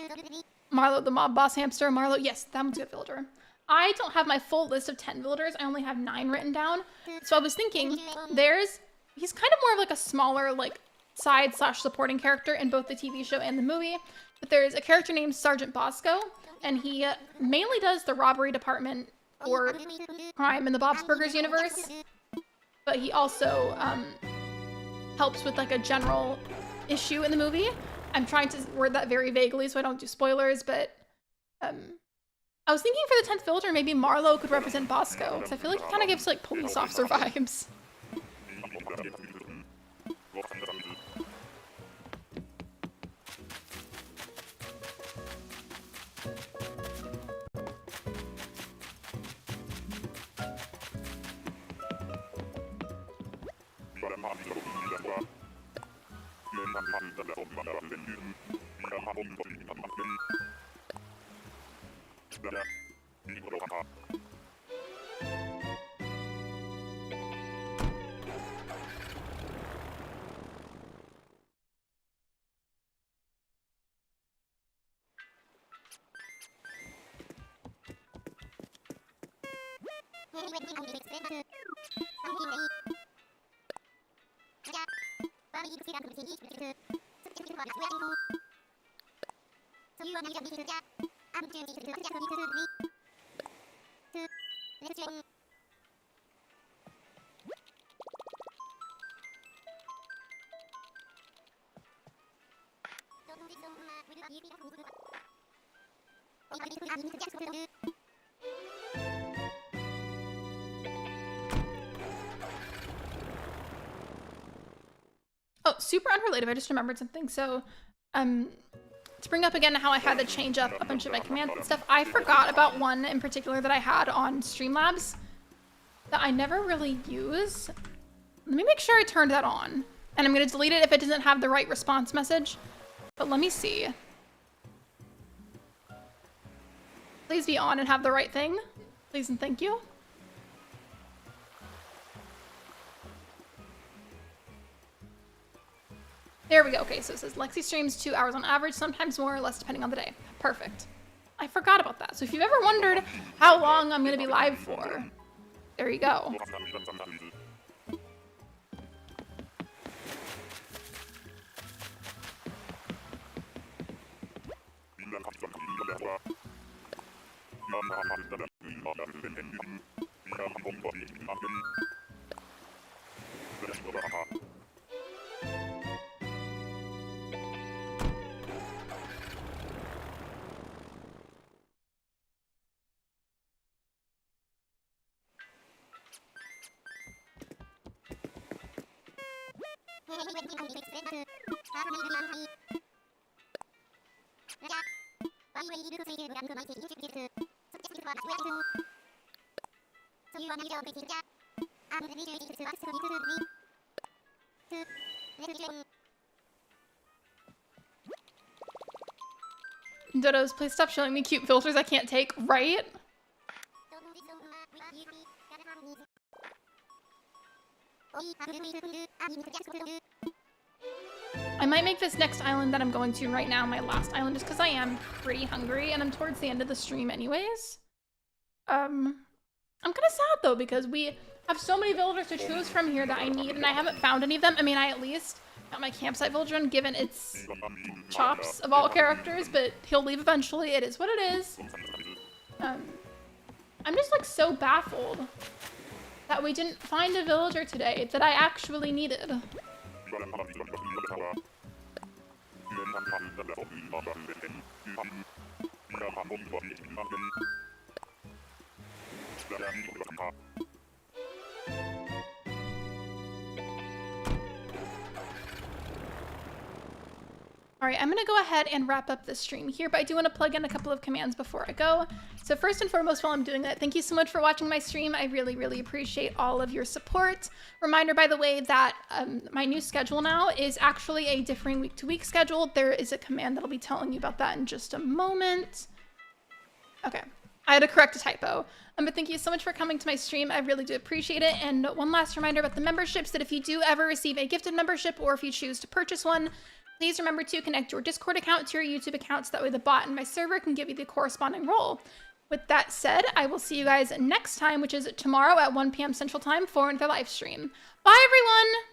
Marlo, the mob boss hamster. Marlo, yes, that one's a good villager. I don't have my full list of 10 villagers. I only have 9 written down. So I was thinking he's kind of more of like a smaller like side / supporting character in both the TV show and the movie. But there's a character named Sergeant Bosco, and he mainly does the robbery department or crime in the Bob's Burgers universe. But he also helps with like a general issue in the movie. I'm trying to word that very vaguely so I don't do spoilers, but I was thinking for the 10th villager, maybe Marlo could represent Bosco, because I feel like he kind of gives like police officer vibes. Oh, super unrelated, I just remembered something. So, to bring up again how I had to change up a bunch of my commands and stuff, I forgot about one in particular that I had on Streamlabs that I never really use. Let me make sure I turned that on. And I'm gonna delete it if it doesn't have the right response message. But let me see. Please be on and have the right thing. Please and thank you. There we go. Okay, so it says Lexi streams 2 hours on average, sometimes more or less depending on the day. Perfect. I forgot about that. So if you've ever wondered how long I'm going to be live for, there you go. Dodos, please stop showing me cute filters I can't take, right? I might make this next island that I'm going to right now my last island just because I am pretty hungry and I'm towards the end of the stream anyways. I'm kind of sad though because we have so many villagers to choose from here that I need and I haven't found any of them. I mean, I at least got my campsite villager given its chops of all characters, but he'll leave eventually. It is what it is. I'm just like so baffled that we didn't find a villager today that I actually needed. All right, I'm gonna go ahead and wrap up the stream here, but I do want to plug in a couple of commands before I go. So first and foremost, while I'm doing that, thank you so much for watching my stream. I really, really appreciate all of your support. Reminder, by the way, that my new schedule now is actually a differing week-to-week schedule. There is a command that'll be telling you about that in just a moment. Okay, I had to correct a typo. But thank you so much for coming to my stream. I really do appreciate it. And one last reminder about the memberships, that if you do ever receive a gifted membership, or if you choose to purchase one, please remember to connect your Discord account to your YouTube account, so that way the bot in my server can give you the corresponding role. With that said, I will see you guys next time, which is tomorrow at 1 p.m. Central Time for another live stream. Bye, everyone!